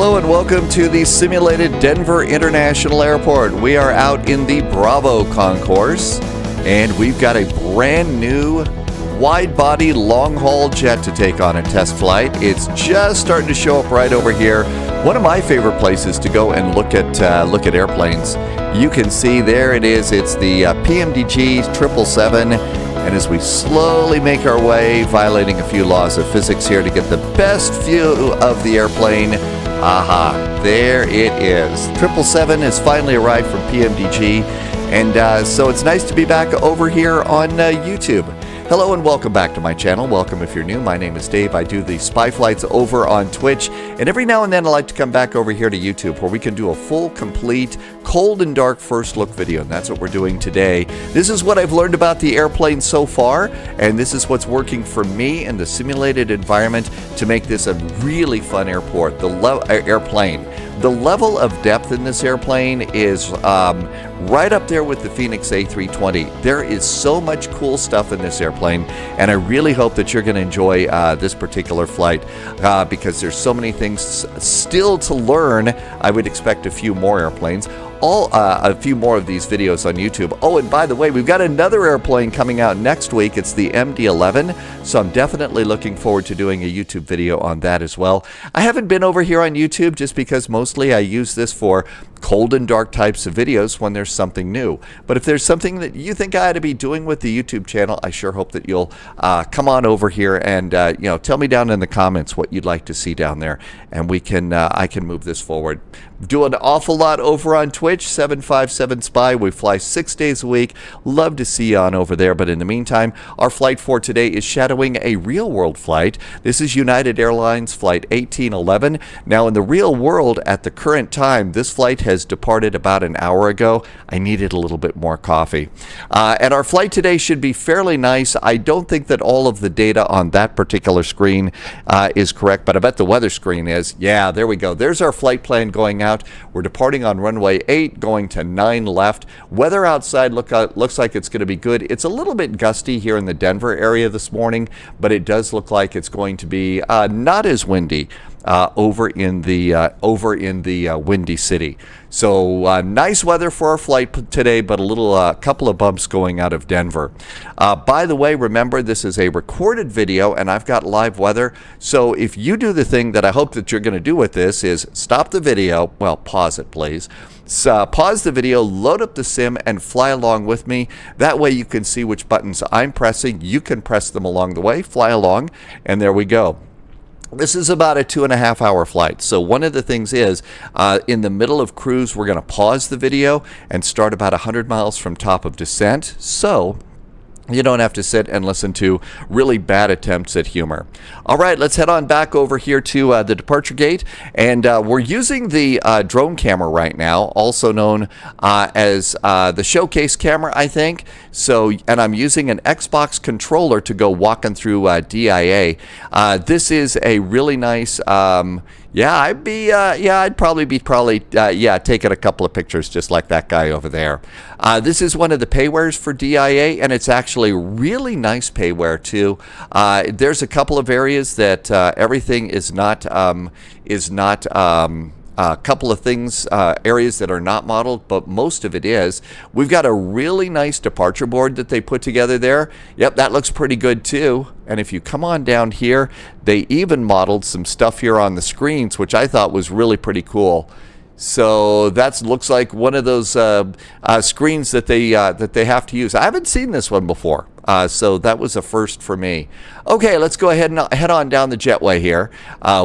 Hello and welcome to the simulated Denver International Airport. We are out in the Bravo concourse and we've got a brand new wide-body long-haul jet to take on a test flight. It's just starting to show up right over here. One of my favorite places to go and look at airplanes. You can see there it is. It's the PMDG 777. And as we slowly make our way, violating a few laws of physics here to get the best view of the airplane, there it is. 777 has finally arrived from PMDG, and so it's nice to be back over here on YouTube. Hello and welcome back to my channel. Welcome if you're new. My name is Dave. I do the spy flights over on Twitch, and every now and then I like to come back over here to YouTube where we can do a full, complete, cold and dark first look video, and that's what we're doing today. This is what I've learned about the airplane so far, and this is what's working for me in the simulated environment to make this a really fun airplane. The level of depth in this airplane is right up there with the Phoenix A320. There is so much cool stuff in this airplane, and I really hope that you're going to enjoy this particular flight because there's so many things still to learn. I would expect a few more airplanes. A few more of these videos on YouTube. Oh, and by the way, we've got another airplane coming out next week. It's the MD-11, so I'm definitely looking forward to doing a YouTube video on that as well. I haven't been over here on YouTube just because mostly I use this for cold and dark types of videos when there's something new. But if there's something that you think I ought to be doing with the YouTube channel, I sure hope that you'll come on over here and tell me down in the comments what you'd like to see down there, and we can I can move this forward. Do an awful lot over on Twitch, 757 Spy. We fly 6 days a week. Love to see you on over there. But in the meantime, our flight for today is shadowing a real-world flight. This is United Airlines Flight 1811. Now, in the real world, at the current time, this flight has departed about an hour ago. I needed a little bit more coffee. And our flight today should be fairly nice. I don't think that all of the data on that particular screen is correct, but I bet the weather screen is. Yeah, there we go. There's our flight plan going out. We're departing on runway 8, going to 9 left. Weather outside looks like it's going to be good. It's a little bit gusty here in the Denver area this morning, but it does look like it's going to be not as windy over in the Windy City. So nice weather for our flight today, but a couple of bumps going out of Denver. By the way, remember this is a recorded video and I've got live weather. So if you do the thing that I hope that you're going to do with this is stop the video, well, pause it please. So, pause the video, load up the sim, and fly along with me. That way you can see which buttons I'm pressing. You can press them along the way, fly along, and there we go. This is about a 2.5 hour flight. So one of the things is, in the middle of cruise, we're going to pause the video and start about 100 miles from top of descent. So you don't have to sit and listen to really bad attempts at humor. All right, let's head on back over here to the departure gate. And we're using the drone camera right now, also known as the showcase camera, I think. So, and I'm using an Xbox controller to go walking through DIA. This is a really nice... I'd probably be taking a couple of pictures just like that guy over there. This is one of the paywares for DIA, and it's actually really nice payware too. There's a couple of areas that everything is not a couple of things, areas that are not modeled, but most of it is. We've got a really nice departure board that they put together there. Yep, that looks pretty good too. And if you come on down here, they even modeled some stuff here on the screens, which I thought was really pretty cool. So that looks like one of those screens that they have to use. I haven't seen this one before. So that was a first for me. Okay, let's go ahead and head on down the jetway here.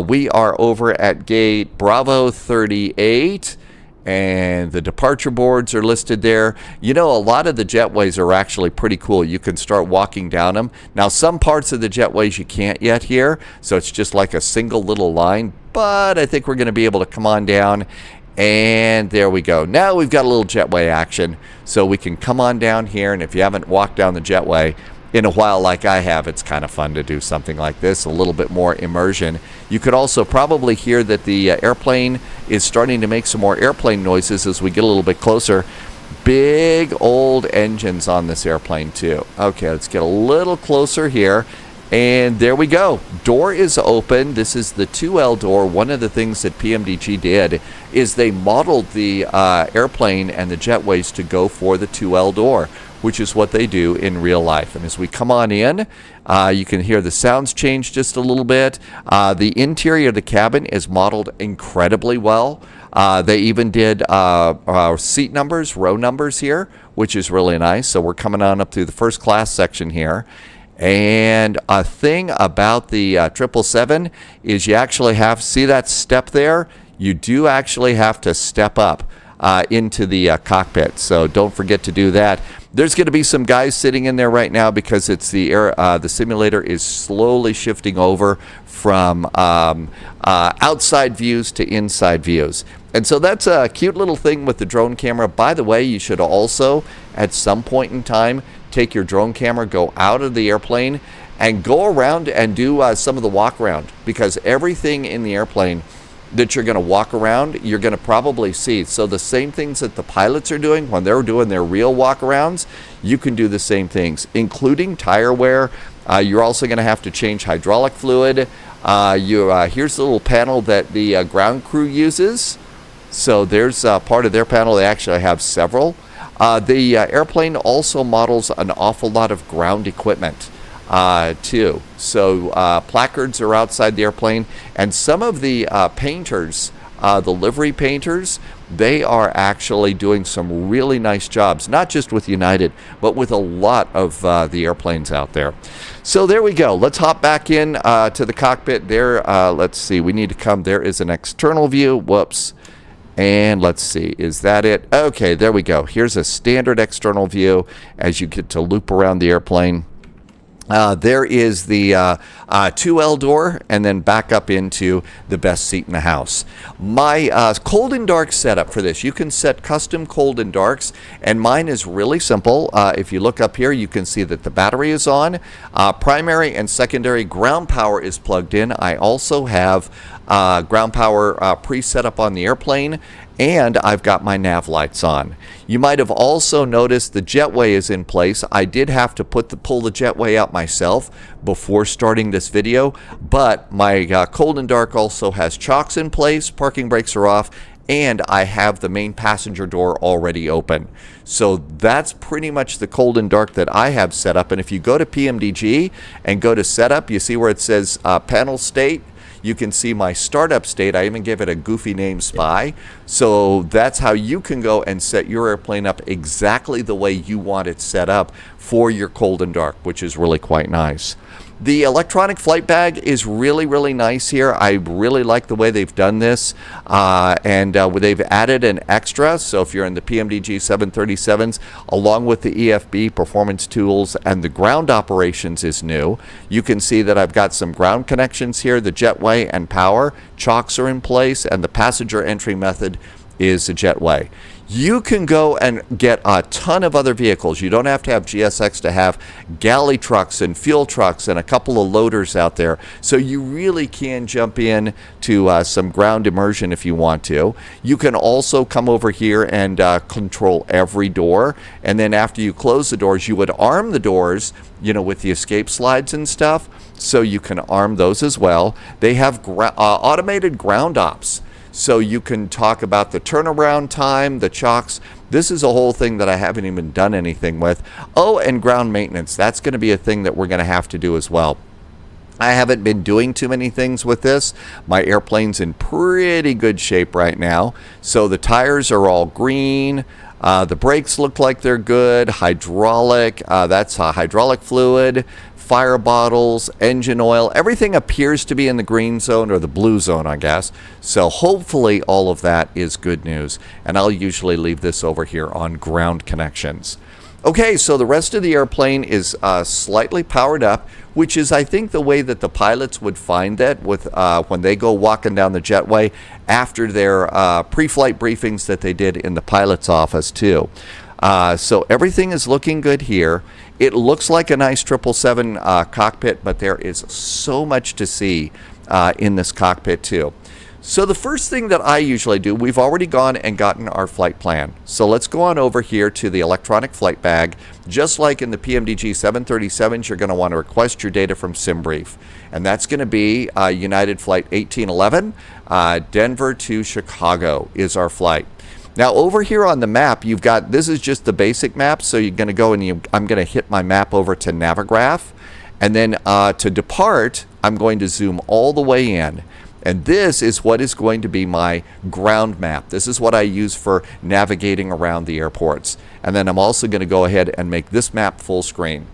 We are over at gate Bravo 38, and the departure boards are listed there. You know, a lot of the jetways are actually pretty cool. You can start walking down them. Now, some parts of the jetways you can't yet here, so it's just like a single little line, but I think we're going to be able to come on down. And there we go. Now we've got a little jetway action, so we can come on down here, and if you haven't walked down the jetway in a while like I have, it's kind of fun to do something like this, a little bit more immersion. You could also probably hear that the airplane is starting to make some more airplane noises as we get a little bit closer. Big old engines on this airplane too. Okay, let's get a little closer here. And there we go. Door is open. This is the 2L door. One of the things that PMDG did is they modeled the airplane and the jetways to go for the 2L door, which is what they do in real life. And as we come on in, you can hear the sounds change just a little bit. The interior of the cabin is modeled incredibly well. They even did seat numbers, row numbers here, which is really nice. So we're coming on up through the first class section here. And a thing about the 777 is you actually have, see that step there? You do actually have to step up into the cockpit. So don't forget to do that. There's going to be some guys sitting in there right now because it's the simulator is slowly shifting over from outside views to inside views. And so that's a cute little thing with the drone camera. By the way, you should also, at some point in time, take your drone camera, go out of the airplane, and go around and do some of the walk around, because everything in the airplane that you're going to walk around, you're going to probably see. So the same things that the pilots are doing when they're doing their real walk arounds, you can do the same things, including tire wear. You're also going to have to change hydraulic fluid. Here's the little panel that the ground crew uses. So there's part of their panel. They actually have several. The airplane also models an awful lot of ground equipment too. So placards are outside the airplane, and some of the painters, the livery painters, they are actually doing some really nice jobs, not just with United, but with a lot of the airplanes out there. So there we go. Let's hop back in to the cockpit there. Let's see. We need to come. There is an external view. Whoops. And let's see, is that it? Okay, there we go. Here's a standard external view as you get to loop around the airplane. There is the 2L door, and then back up into the best seat in the house. My cold and dark setup for this, you can set custom cold and darks, and mine is really simple. If you look up here, you can see that the battery is on. Primary and secondary ground power is plugged in. I also have ground power pre-set up on the airplane, and I've got my nav lights on. You might have also noticed the jetway is in place. I did have to pull the jetway out myself before starting this video, but my cold and dark also has chocks in place, parking brakes are off, and I have the main passenger door already open. So that's pretty much the cold and dark that I have set up. And if you go to PMDG and go to setup, you see where it says panel state. You can see my startup state. I even give it a goofy name, Spy. So that's how you can go and set your airplane up exactly the way you want it set up for your cold and dark, which is really quite nice. The electronic flight bag is really, really nice here. I really like the way they've done this. And they've added an extra. So if you're in the PMDG 737s, along with the EFB performance tools and the ground operations is new. You can see that I've got some ground connections here, the jetway and power. Chocks are in place, and the passenger entry method is the jetway. You can go and get a ton of other vehicles. You don't have to have GSX to have galley trucks and fuel trucks and a couple of loaders out there. So you really can jump in to some ground immersion if you want to. You can also come over here and control every door. And then after you close the doors, you would arm the doors, you know, with the escape slides and stuff. So you can arm those as well. They have automated ground ops. So you can talk about the turnaround time, the chocks. This is a whole thing that I haven't even done anything with. Oh, and ground maintenance. That's going to be a thing that we're going to have to do as well. I haven't been doing too many things with this. My airplane's in pretty good shape right now. So the tires are all green. The brakes look like they're good. Hydraulic, that's hydraulic fluid. Fire bottles, engine oil, everything appears to be in the green zone, or the blue zone, I guess. So hopefully all of that is good news. And I'll usually leave this over here on ground connections. Okay, so the rest of the airplane is slightly powered up, which is, I think, the way that the pilots would find that with when they go walking down the jetway after their pre-flight briefings that they did in the pilot's office too. So everything is looking good here. It looks like a nice 777 cockpit, but there is so much to see in this cockpit too. So the first thing that I usually do, we've already gone and gotten our flight plan. So let's go on over here to the electronic flight bag. Just like in the PMDG 737s, you're going to want to request your data from SimBrief. And that's going to be United Flight 1811, Denver to Chicago is our flight. Now over here on the map, you've got, this is just the basic map. So you're going to go and I'm going to hit my map over to Navigraph. And then to depart, I'm going to zoom all the way in. And this is what is going to be my ground map. This is what I use for navigating around the airports. And then I'm also going to go ahead and make this map full screen.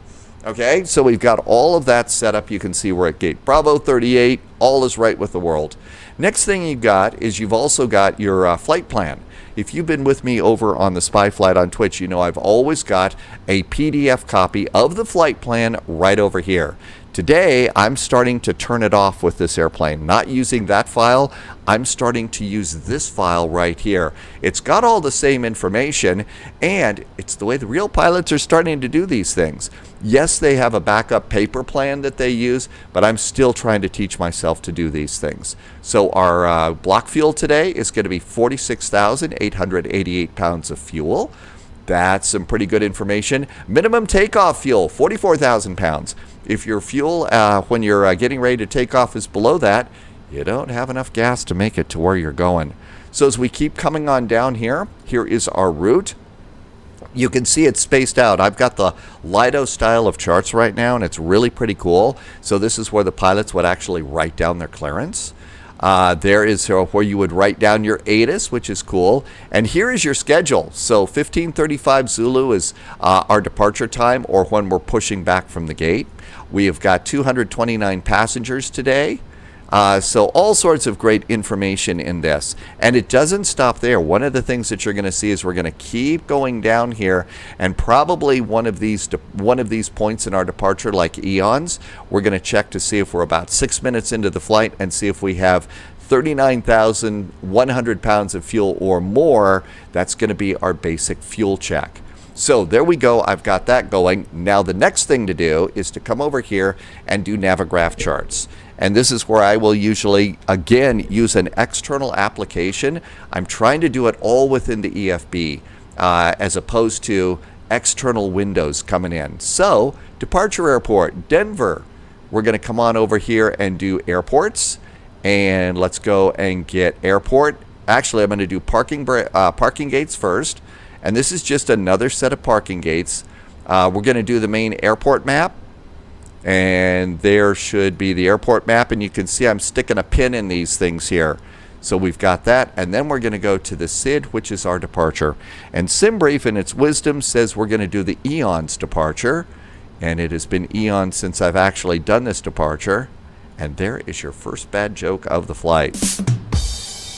Okay, so we've got all of that set up. You can see we're at gate Bravo 38. All is right with the world. Next thing you've got is you've also got your flight plan. If you've been with me over on the Spy Flight on Twitch, you know I've always got a PDF copy of the flight plan right over here. Today, I'm starting to turn it off with this airplane. Not using that file, I'm starting to use this file right here. It's got all the same information, and it's the way the real pilots are starting to do these things. Yes, they have a backup paper plan that they use, but I'm still trying to teach myself to do these things. So our block fuel today is going to be 46,888 pounds of fuel. That's some pretty good information. Minimum takeoff fuel, 44,000 pounds. If your fuel, when you're getting ready to take off, is below that, you don't have enough gas to make it to where you're going. So as we keep coming on down here, here is our route. You can see it's spaced out. I've got the Lido style of charts right now, and it's really pretty cool. So this is where the pilots would actually write down their clearance. There is where you would write down your ATIS, which is cool. And here is your schedule. So 15:35 Zulu is our departure time, or when we're pushing back from the gate. We have got 229 passengers today. So all sorts of great information in this. And it doesn't stop there. One of the things that you're going to see is we're going to keep going down here, and probably one of these points in our departure, like eons, we're going to check to see if we're about 6 minutes into the flight and see if we have 39,100 pounds of fuel or more. That's going to be our basic fuel check. So there we go. I've got that going. Now the next thing to do is to come over here and do Navigraph charts. And this is where I will usually, again, use an external application. I'm trying to do it all within the EFB as opposed to external windows coming in. So, departure airport, Denver. We're going to come on over here and do airports. And let's go and get airport. Actually, I'm going to do parking gates first. And this is just another set of parking gates. We're going to do the main airport map. And there should be the airport map, and you can see I'm sticking a pin in these things here. So we've got that, and then we're going to go to the SID, which is our departure. And SimBrief, in its wisdom, says we're going to do the eons departure, and it has been eons since I've actually done this departure. And there is your first bad joke of the flight.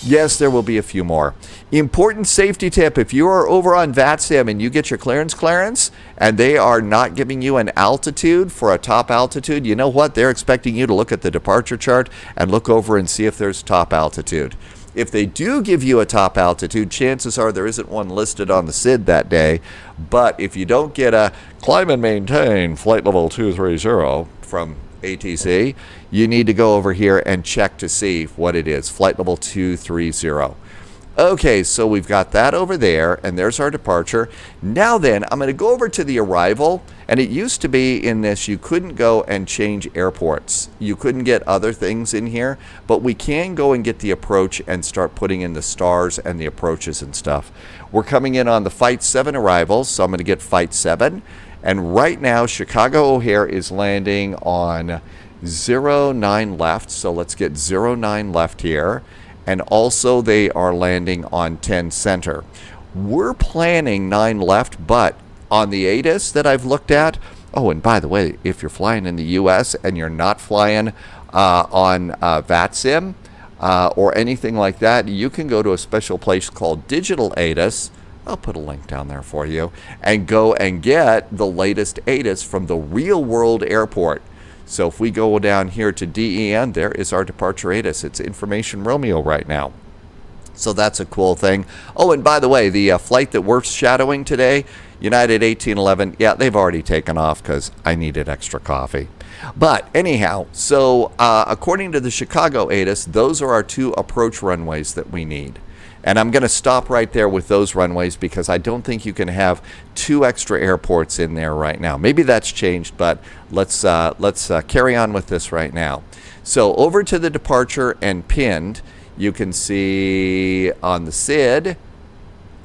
Yes, there will be a few more. Important safety tip: if you are over on VATSIM and you get your clearance, and they are not giving you an altitude for a top altitude, you know what? They're expecting you to look at the departure chart and look over and see if there's top altitude. If they do give you a top altitude, chances are there isn't one listed on the SID that day. But if you don't get a climb and maintain flight level 230 from ATC, you need to go over here and check to see what it is. Flight level 230. Okay, so we've got that over there, and there's our departure. Now then, I'm going to go over to the arrival, and it used to be in this you couldn't go and change airports. You couldn't get other things in here, but we can go and get the approach and start putting in the stars and the approaches and stuff. We're coming in on the Flight 7 arrivals, so I'm going to get Flight 7. And right now, Chicago O'Hare is landing on 09 left. So let's get 09 left here. And also they are landing on 10 center. We're planning 9 left, but on the ATIS that I've looked at, oh, and by the way, if you're flying in the US and you're not flying on VATSIM or anything like that, you can go to a special place called Digital ATIS. I'll put a link down there for you, and go and get the latest ATIS from the real world airport. So if we go down here to DEN, there is our departure ATIS. It's Information Romeo right now. So that's a cool thing. Oh, and by the way, the flight that we're shadowing today, United 1811, yeah, they've already taken off because I needed extra coffee. But anyhow, so according to the Chicago ATIS, those are our 2 approach runways that we need. And I'm going to stop right there with those runways because I don't think you can have 2 extra airports in there right now. Maybe that's changed, but let's carry on with this right now. So over to the departure and pinned, you can see on the SID,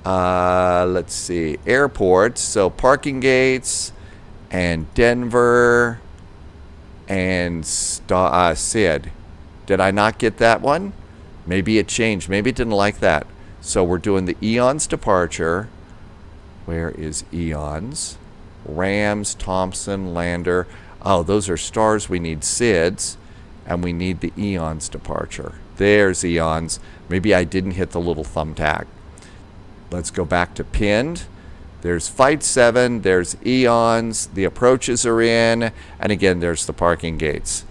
let's see, airports. So parking gates and Denver and SID. Did I not get that one? Maybe it changed. Maybe it didn't like that. So we're doing the Eons departure. Where is Eons? Rams, Thompson, Lander. Oh, those are stars. We need SIDs. And we need the Eons departure. There's Eons. Maybe I didn't hit the little thumbtack. Let's go back to pinned. There's Flight 7. There's Eons. The approaches are in. And again, there's the parking gates.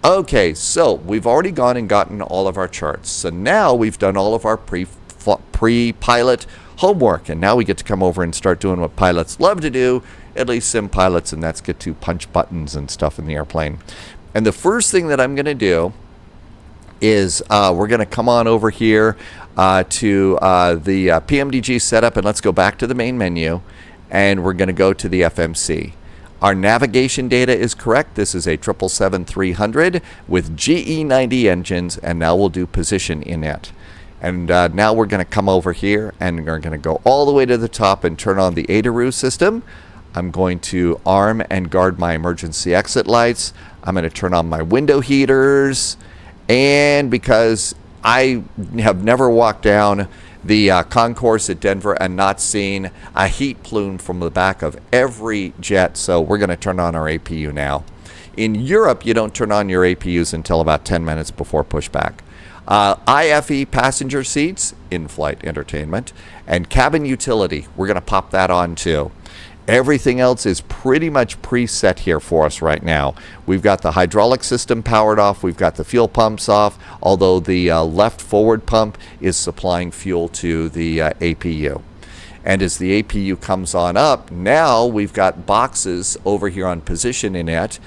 Okay, so we've already gone and gotten all of our charts. So now we've done all of our pre-pilot homework. And now we get to come over and start doing what pilots love to do, at least sim pilots, and that's get to punch buttons and stuff in the airplane. And the first thing that I'm going to do is we're going to come on over here to the PMDG setup, and let's go back to the main menu, and we're going to go to the FMC. Our navigation data is correct. This is a 777-300 with GE90 engines, and now we'll do position in it. And now we're going to come over here, and we're going to go all the way to the top and turn on the ADARU system. I'm going to arm and guard my emergency exit lights. I'm going to turn on my window heaters. And because I have never walked down the concourse at Denver and not seen a heat plume from the back of every jet, so we're going to turn on our APU now. In Europe, you don't turn on your APUs until about 10 minutes before pushback. IFE passenger seats, in-flight entertainment, and cabin utility, we're going to pop that on too. Everything else is pretty much preset here for us right now. We've got the hydraulic system powered off. We've got the fuel pumps off, although the left forward pump is supplying fuel to the APU. And as the APU comes on up, now we've got boxes over here on position in it.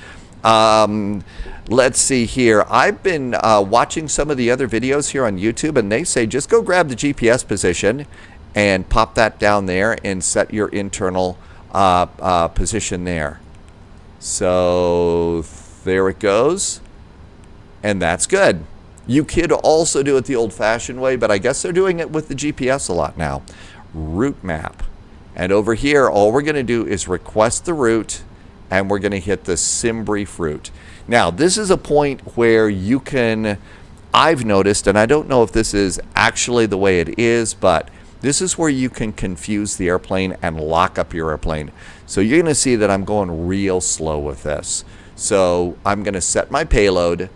Let's see here. I've been watching some of the other videos here on YouTube, and they say just go grab the GPS position and pop that down there and set your internal position there. So there it goes, and that's good. You could also do it the old-fashioned way, but I guess they're doing it with the GPS a lot now. Route map, and over here all we're going to do is request the route, and we're going to hit the sim brief route. Now this is a point where you can, I've noticed, and I don't know if this is actually the way it is, but this is where you can confuse the airplane and lock up your airplane. So you're going to see that I'm going real slow with this. So I'm going to set my payload,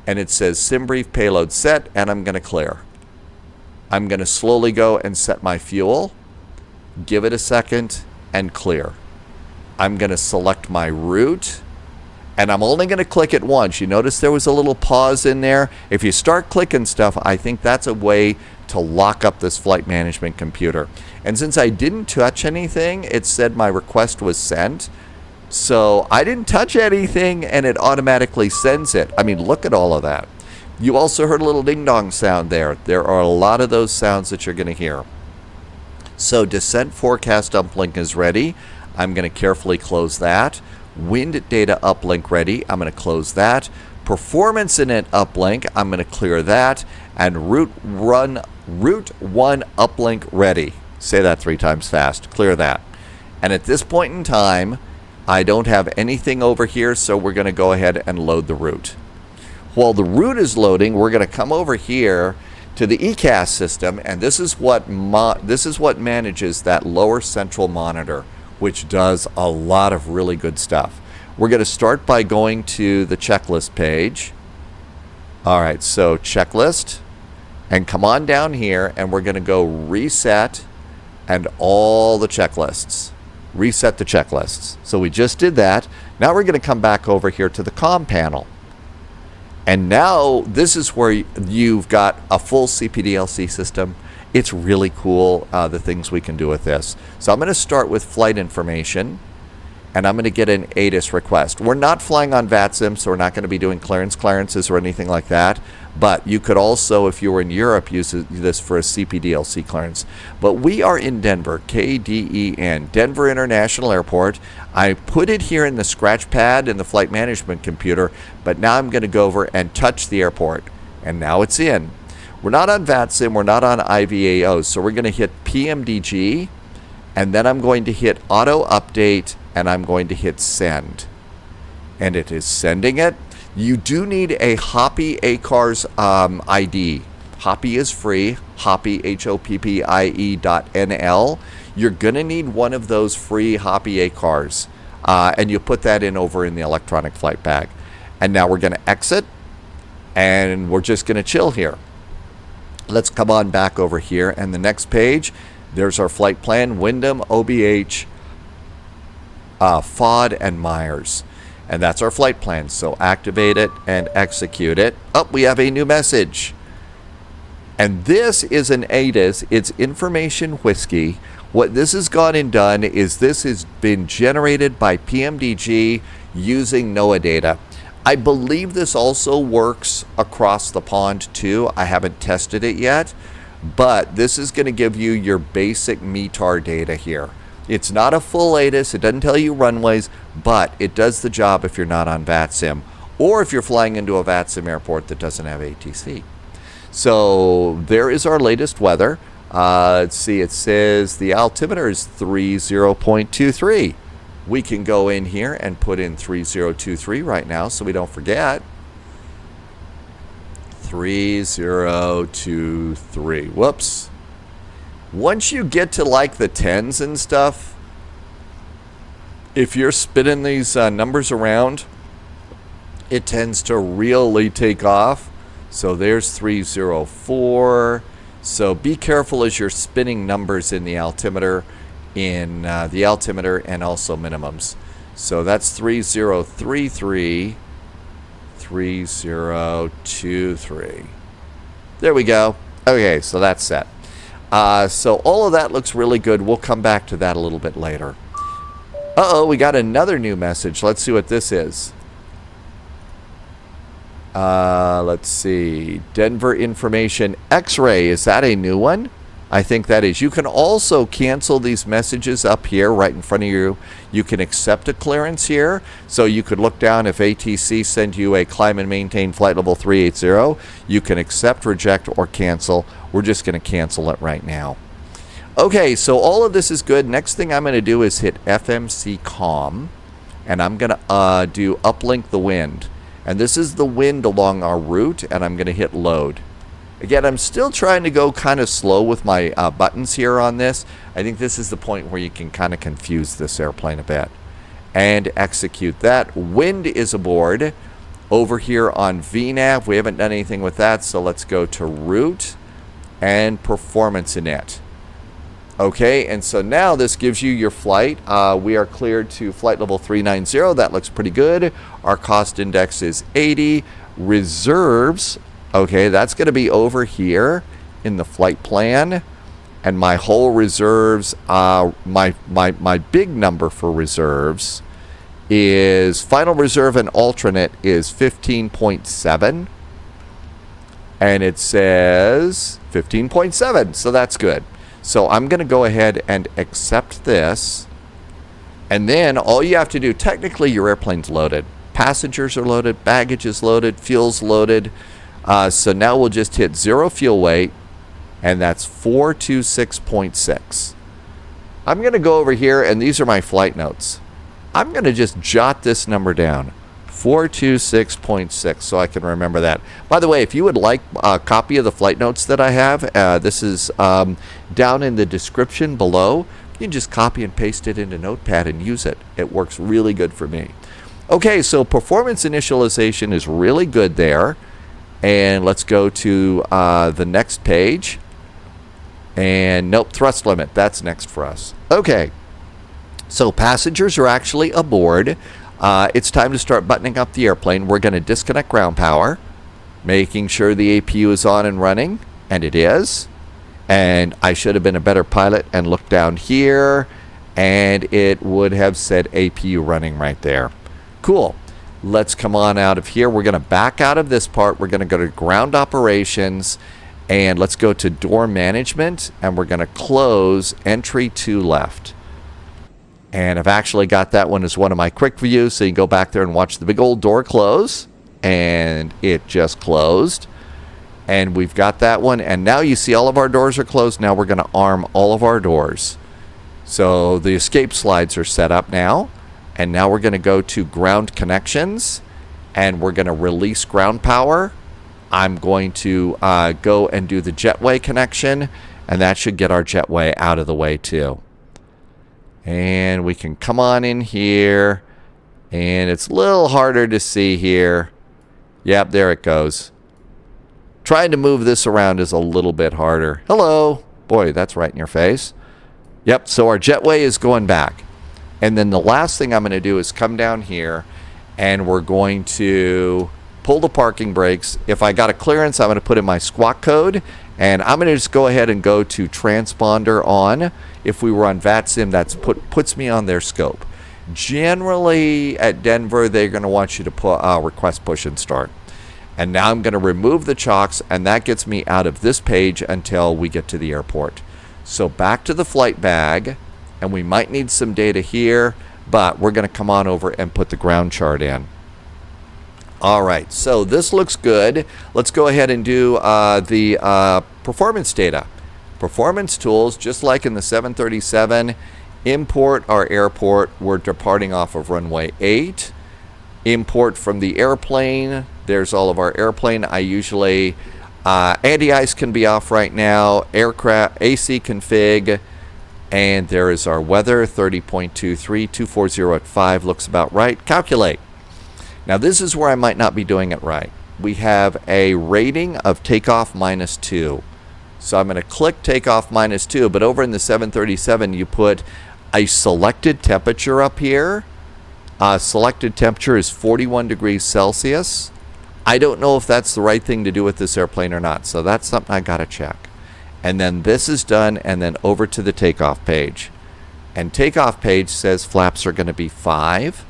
and it says sim brief payload set, and I'm going to clear. I'm going to slowly go and set my fuel, give it a second, and clear. I'm going to select my route, and I'm only going to click it once. You notice there was a little pause in there. If you start clicking stuff, I think that's a way to lock up this flight management computer. And since I didn't touch anything, it said my request was sent. So I didn't touch anything, and it automatically sends it. I mean, look at all of that. You also heard a little ding-dong sound there. There are a lot of those sounds that you're going to hear. So descent forecast uplink is ready. I'm going to carefully close that. Wind data uplink ready. I'm going to close that. Performance init uplink. I'm going to clear that. And route 1 uplink ready. Say that 3 times fast. Clear that. And at this point in time, I don't have anything over here, so we're going to go ahead and load the route. While the route is loading, we're going to come over here to the ECAS system, and this is what manages that lower central monitor, which does a lot of really good stuff. We're going to start by going to the checklist page. All right, so checklist, and come on down here, and we're going to go reset and all the checklists. Reset the checklists. So we just did that. Now we're going to come back over here to the COM panel. And now this is where you've got a full CPDLC system. It's really cool, the things we can do with this. So I'm going to start with flight information. and I'm going to get an ATIS request. We're not flying on VATSIM, so we're not going to be doing clearances or anything like that. But you could also, if you were in Europe, use this for a CPDLC clearance. But we are in Denver, KDEN, Denver International Airport. I put it here in the scratch pad in the flight management computer, but now I'm going to go over and touch the airport. And now it's in. We're not on VATSIM, we're not on IVAO, so we're going to hit PMDG, and then I'm going to hit auto update, and I'm going to hit send. And it is sending it. You do need a Hoppy ACARS ID. Hoppy is free, Hoppy, HOPPIE.NL. You're going to need one of those free Hoppy ACARS, and you put that in over in the electronic flight bag. And now we're going to exit, and we're just going to chill here. Let's come on back over here, and the next page, there's our flight plan, WYNDM, OBH, FOD, and MYRRS. And that's our flight plan. So activate it and execute it. Oh, we have a new message. And this is an ATIS. It's information whiskey. What this has gone and done is this has been generated by PMDG using NOAA data. I believe this also works across the pond too. I haven't tested it yet, but this is going to give you your basic METAR data here. It's not a full ATIS, it doesn't tell you runways, but it does the job if you're not on VATSIM, or if you're flying into a VATSIM airport that doesn't have ATC. So there is our latest weather. Let's see, it says the altimeter is 30.23. We can go in here and put in 3023 right now so we don't forget. 3023. Whoops. Once you get to like the 10s and stuff, if you're spinning these numbers around, it tends to really take off. So there's 304. So be careful as you're spinning numbers in the altimeter, and also minimums. So that's 3033, 3023. There we go. Okay, so that's set. So all of that looks really good. We'll come back to that a little bit later. Uh-oh, we got another new message. Let's see what this is. Let's see. Denver Information X-Ray. Is that a new one? I think that is. You can also cancel these messages up here right in front of you. You can accept a clearance here. So you could look down if ATC send you a climb and maintain flight level 380. You can accept, reject, or cancel. We're just going to cancel it right now. Okay, so all of this is good. Next thing I'm going to do is hit FMC COM. And I'm going to do uplink the wind. And this is the wind along our route. And I'm going to hit load. Again, I'm still trying to go kind of slow with my buttons here on this. I think this is the point where you can kind of confuse this airplane a bit. And execute that. Wind is aboard. Over here on VNAV, we haven't done anything with that, so let's go to route and performance init. Okay, and so now this gives you your flight. We are cleared to flight level 390. That looks pretty good. Our cost index is 80. Reserves. Okay, that's going to be over here in the flight plan. And my whole reserves, my big number for reserves is final reserve and alternate is 15.7. And it says 15.7, so that's good. So I'm going to go ahead and accept this. And then all you have to do, technically your airplane's loaded. Passengers are loaded, baggage is loaded, fuel's loaded. So now we'll just hit 0 fuel weight, and that's 426.6. I'm going to go over here, and these are my flight notes. I'm going to just jot this number down, 426.6, so I can remember that. By the way, if you would like a copy of the flight notes that I have, this is down in the description below. You can just copy and paste it into Notepad and use it. It works really good for me. Okay, so performance initialization is really good there. And let's go to the next page. And nope, thrust limit. That's next for us. Okay. So passengers are actually aboard. It's time to start buttoning up the airplane. We're going to disconnect ground power, making sure the APU is on and running. And it is. And I should have been a better pilot and looked down here and it would have said APU running right there. Cool. Let's come on out of here. We're going to back out of this part. We're going to go to ground operations, and let's go to door management, and we're going to close entry 2 left. And I've actually got that one as one of my quick views, so you can go back there and watch the big old door close, and it just closed. And we've got that one, and now you see all of our doors are closed. Now we're going to arm all of our doors. So the escape slides are set up now. And now we're going to go to ground connections, and we're going to release ground power. I'm going to go and do the jetway connection, and that should get our jetway out of the way too. And we can come on in here, and it's a little harder to see here. Yep, there it goes. Trying to move this around is a little bit harder. Hello. Boy, that's right in your face. Yep, so our jetway is going back. And then the last thing I'm going to do is come down here, and we're going to pull the parking brakes. If I got a clearance, I'm going to put in my squawk code, and I'm going to just go ahead and go to transponder on. If we were on VATSIM, that puts me on their scope. Generally, at Denver, they're going to want you to request push and start. And now I'm going to remove the chocks, and that gets me out of this page until we get to the airport. So back to the flight bag. And we might need some data here, but we're going to come on over and put the ground chart in. All right, so this looks good. Let's go ahead and do the performance data. Performance tools, just like in the 737, import our airport. We're departing off of runway 8. Import from the airplane. There's all of our airplane. I usually, anti-ice can be off right now. Aircraft, AC config. And there is our weather, 30.23, 240 at 5, looks about right. Calculate. Now this is where I might not be doing it right. We have a rating of takeoff -2. So I'm going to click takeoff -2, but over in the 737 you put a selected temperature up here. Selected temperature is 41 degrees Celsius. I don't know if that's the right thing to do with this airplane or not, so that's something I got to check. And then this is done, and then over to the takeoff page. And takeoff page says flaps are going to be 5.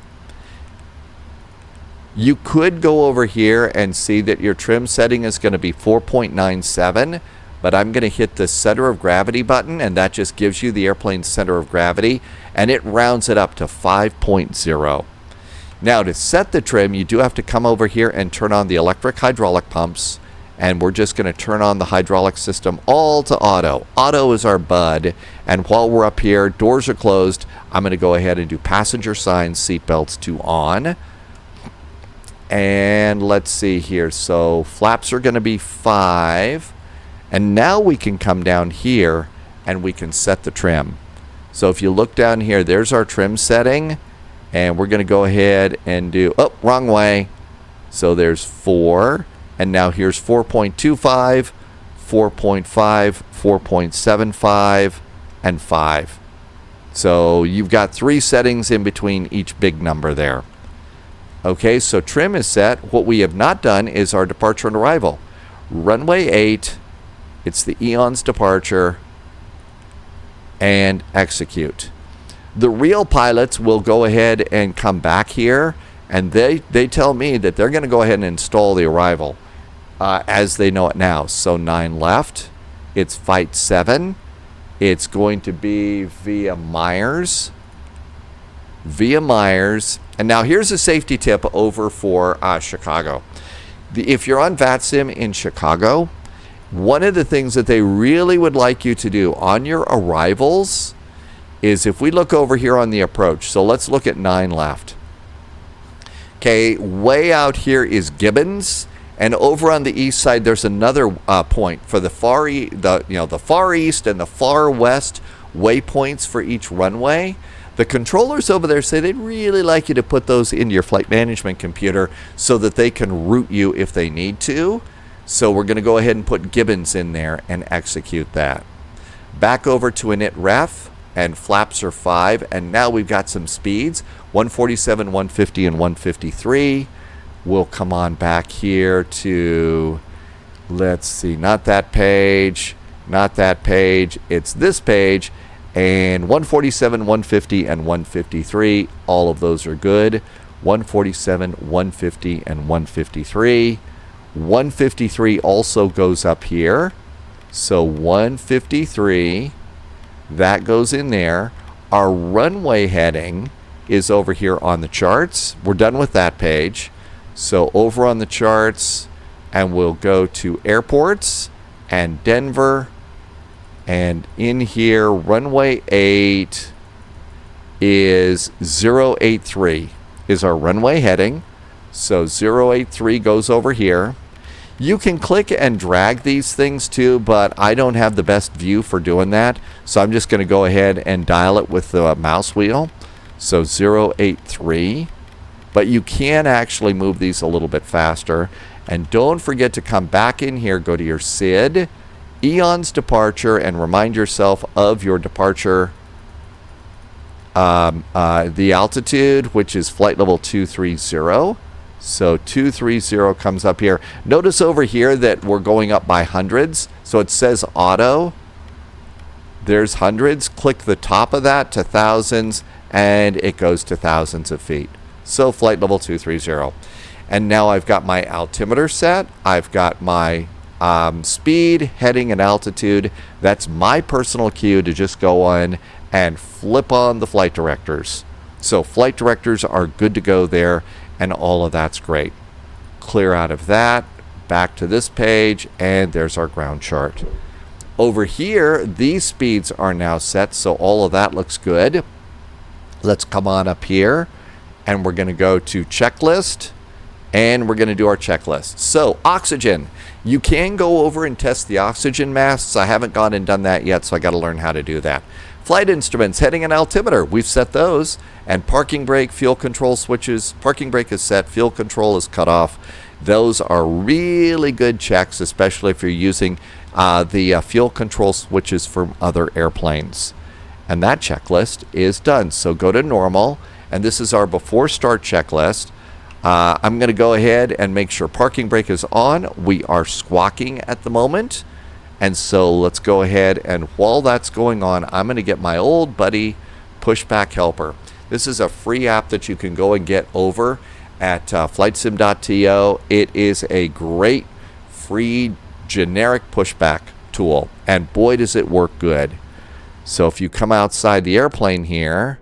You could go over here and see that your trim setting is going to be 4.97, but I'm going to hit the center of gravity button, and that just gives you the airplane's center of gravity, and it rounds it up to 5.0. Now to set the trim, you do have to come over here and turn on the electric hydraulic pumps. And we're just going to turn on the hydraulic system all to auto. Auto is our bud. And while we're up here, doors are closed. I'm going to go ahead and do passenger signs, seatbelts to on. And let's see here. So flaps are going to be 5. And now we can come down here and we can set the trim. So if you look down here, there's our trim setting. And we're going to go ahead and do, oh, wrong way. So there's 4. And now here's 4.25, 4.5, 4.75, and 5. So you've got 3 settings in between each big number there. Okay, so trim is set. What we have not done is our departure and arrival. Runway 8, it's the Eon's departure, and execute. The real pilots will go ahead and come back here, and they tell me that they're going to go ahead and install the arrival. As they know it now. So 9 left. It's Flight 7. It's going to be via MYRRS. Via MYRRS. And now here's a safety tip over for Chicago. If you're on VATSIM in Chicago, one of the things that they really would like you to do on your arrivals is if we look over here on the approach. So let's look at 9 left. Okay, way out here is Gibbons. And over on the east side, there's another point for the far east and the far west waypoints for each runway. The controllers over there say they'd really like you to put those into your flight management computer so that they can route you if they need to. So we're going to go ahead and put Gibbons in there and execute that. Back over to init ref, and flaps are 5. And now we've got some speeds, 147, 150, and 153. We'll come on back here to, let's see, not that page, it's this page, And 147, 150, and 153, all of those are good. 147, 150, and 153. 153 also goes up here. So 153, that goes in there. Our runway heading is over here on the charts. We're done with that page. So over on the charts, and we'll go to airports and Denver. And in here, runway 8 is 083 is our runway heading. So 083 goes over here. You can click and drag these things too, but I don't have the best view for doing that. So I'm just going to go ahead and dial it with the mouse wheel. So 083. But you can actually move these a little bit faster. And don't forget to come back in here, go to your SID, Eon's departure, and remind yourself of your departure, the altitude, which is flight level 230. So 230 comes up here. Notice over here that we're going up by hundreds. So it says auto. There's hundreds. Click the top of that to thousands, and it goes to thousands of feet. So flight level 230. And now I've got my altimeter set. I've got my speed, heading, and altitude. That's my personal cue to just go on and flip on the flight directors. So flight directors are good to go there, and all of that's great. Clear out of that, back to this page, and there's our ground chart. Over here, these speeds are now set, so all of that looks good. Let's come on up here, and we're going to go to checklist, and we're going to do our checklist. So oxygen. You can go over and test the oxygen masks. I haven't gone and done that yet, so I got to learn how to do that. Flight instruments, heading and altimeter, we've set those. And parking brake, fuel control switches. Parking brake is set, fuel control is cut off. Those are really good checks, especially if you're using the fuel control switches from other airplanes. And that checklist is done. So go to normal, and this is our before start checklist. I'm going to go ahead and make sure parking brake is on. We are squawking at the moment. And so let's go ahead, and while that's going on, I'm going to get my old buddy Pushback Helper. This is a free app that you can go and get over at flightsim.to. It is a great free generic pushback tool, and boy does it work good. So if you come outside the airplane here,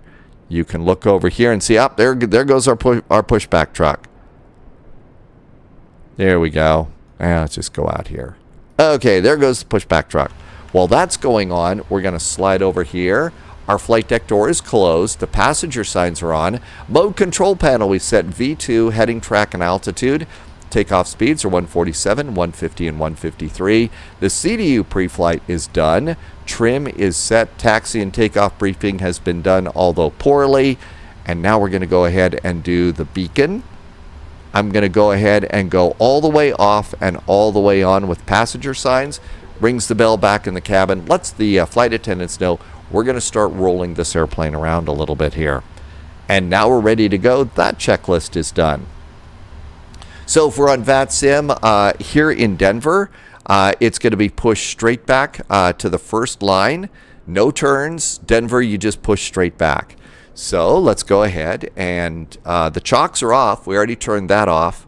you can look over here and see, there goes our pushback truck. There we go. Let's just go out here. Okay, there goes the pushback truck. While that's going on, we're going to slide over here. Our flight deck door is closed. The passenger signs are on. Mode control panel, we set V2, heading, track, and altitude. Takeoff speeds are 147, 150, and 153. The CDU pre-flight is done. Trim is set. Taxi and takeoff briefing has been done, although poorly. And now we're going to go ahead and do the beacon. I'm going to go ahead and go all the way off and all the way on with passenger signs. Rings the bell back in the cabin. Lets the flight attendants know we're going to start rolling this airplane around a little bit here. And now we're ready to go. That checklist is done. So if we're on VATSIM here in Denver, it's going to be pushed straight back to the first line. No turns. Denver, you just push straight back. So let's go ahead, and the chocks are off. We already turned that off.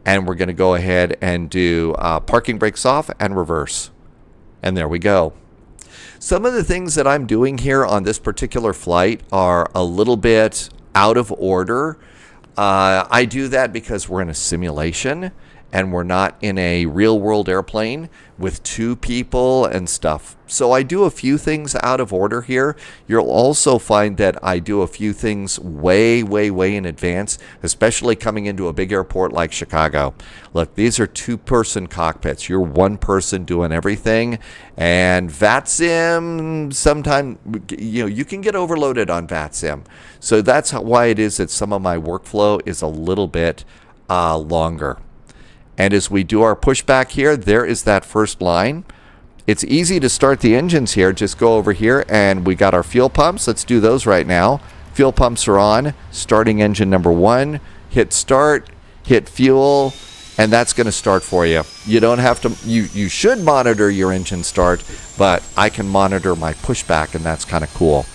And we're going to go ahead and do parking brakes off and reverse. And there we go. Some of the things that I'm doing here on this particular flight are a little bit out of order. I do that because we're in a simulation and we're not in a real world airplane with two people and stuff. So I do a few things out of order here. You'll also find that I do a few things way in advance, especially coming into a big airport like Chicago. Look, these are two-person cockpits. You're one person doing everything. And VATSIM, sometimes, you can get overloaded on VATSIM. So that's why it is that some of my workflow is a little bit longer. And as we do our pushback here, there is that first line. It's easy to start the engines here. Just go over here, and we got our fuel pumps. Let's do those right now. Fuel pumps are on. Starting engine number 1. Hit start, hit fuel, and that's going to start for you. You don't have to, you should monitor your engine start, but I can monitor my pushback, and that's kind of cool.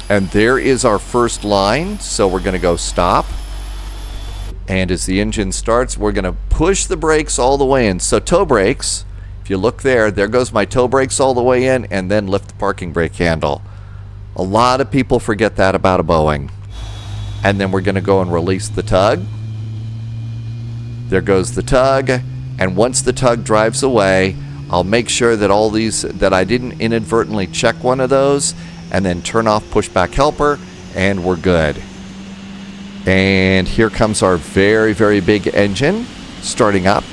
And there is our first line, so we're going to go stop. And as the engine starts, we're going to push the brakes all the way in. So toe brakes, if you look there, there goes my toe brakes all the way in, and then lift the parking brake handle. A lot of people forget that about a Boeing. And then we're going to go and release the tug. There goes the tug. And once the tug drives away, I'll make sure that all these, that I didn't inadvertently check one of those, and then turn off pushback helper, and we're good. And here comes our very, very big engine starting up.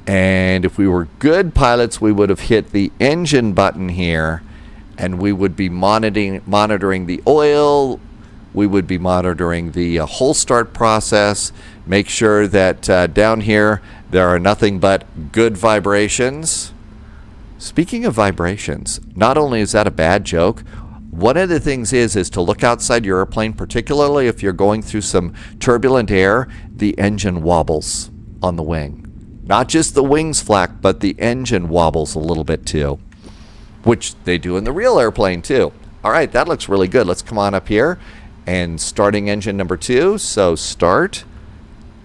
And if we were good pilots, we would have hit the engine button here, and we would be monitoring the oil. We would be monitoring the whole start process. Make sure that down here there are nothing but good vibrations. Speaking of vibrations, not only is that a bad joke, one of the things is to look outside your airplane, particularly if you're going through some turbulent air, the engine wobbles on the wing. Not just the wings flap, but the engine wobbles a little bit too, which they do in the real airplane too. All right, that looks really good. Let's come on up here and starting engine number 2. So start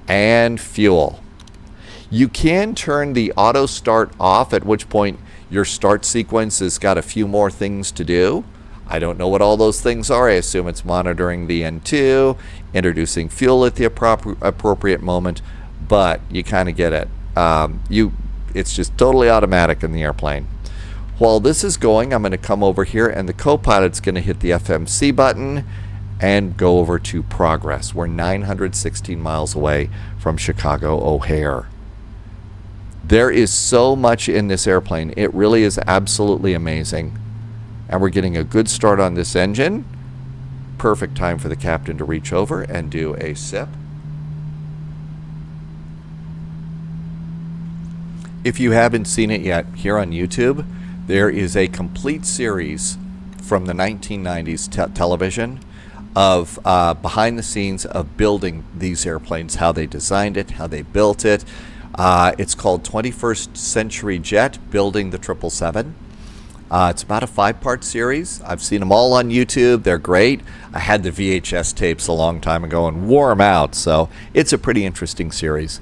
and fuel. You can turn the auto start off, at which point your start sequence has got a few more things to do. I don't know what all those things are. I assume it's monitoring the N2, introducing fuel at the appropriate moment, but you kind of get it. It's just totally automatic in the airplane. While this is going, I'm going to come over here, and the co-pilot's going to hit the FMC button and go over to progress. We're 916 miles away from Chicago O'Hare. There is so much in this airplane. It really is absolutely amazing. And we're getting a good start on this engine. Perfect time for the captain to reach over and do a sip. If you haven't seen it yet, here on YouTube, there is a complete series from the 1990s television of behind the scenes of building these airplanes, how they designed it, how they built it. It's called 21st Century Jet, Building the 777. It's about a 5-part series. I've seen them all on YouTube. They're great. I had the VHS tapes a long time ago and wore them out, so it's a pretty interesting series.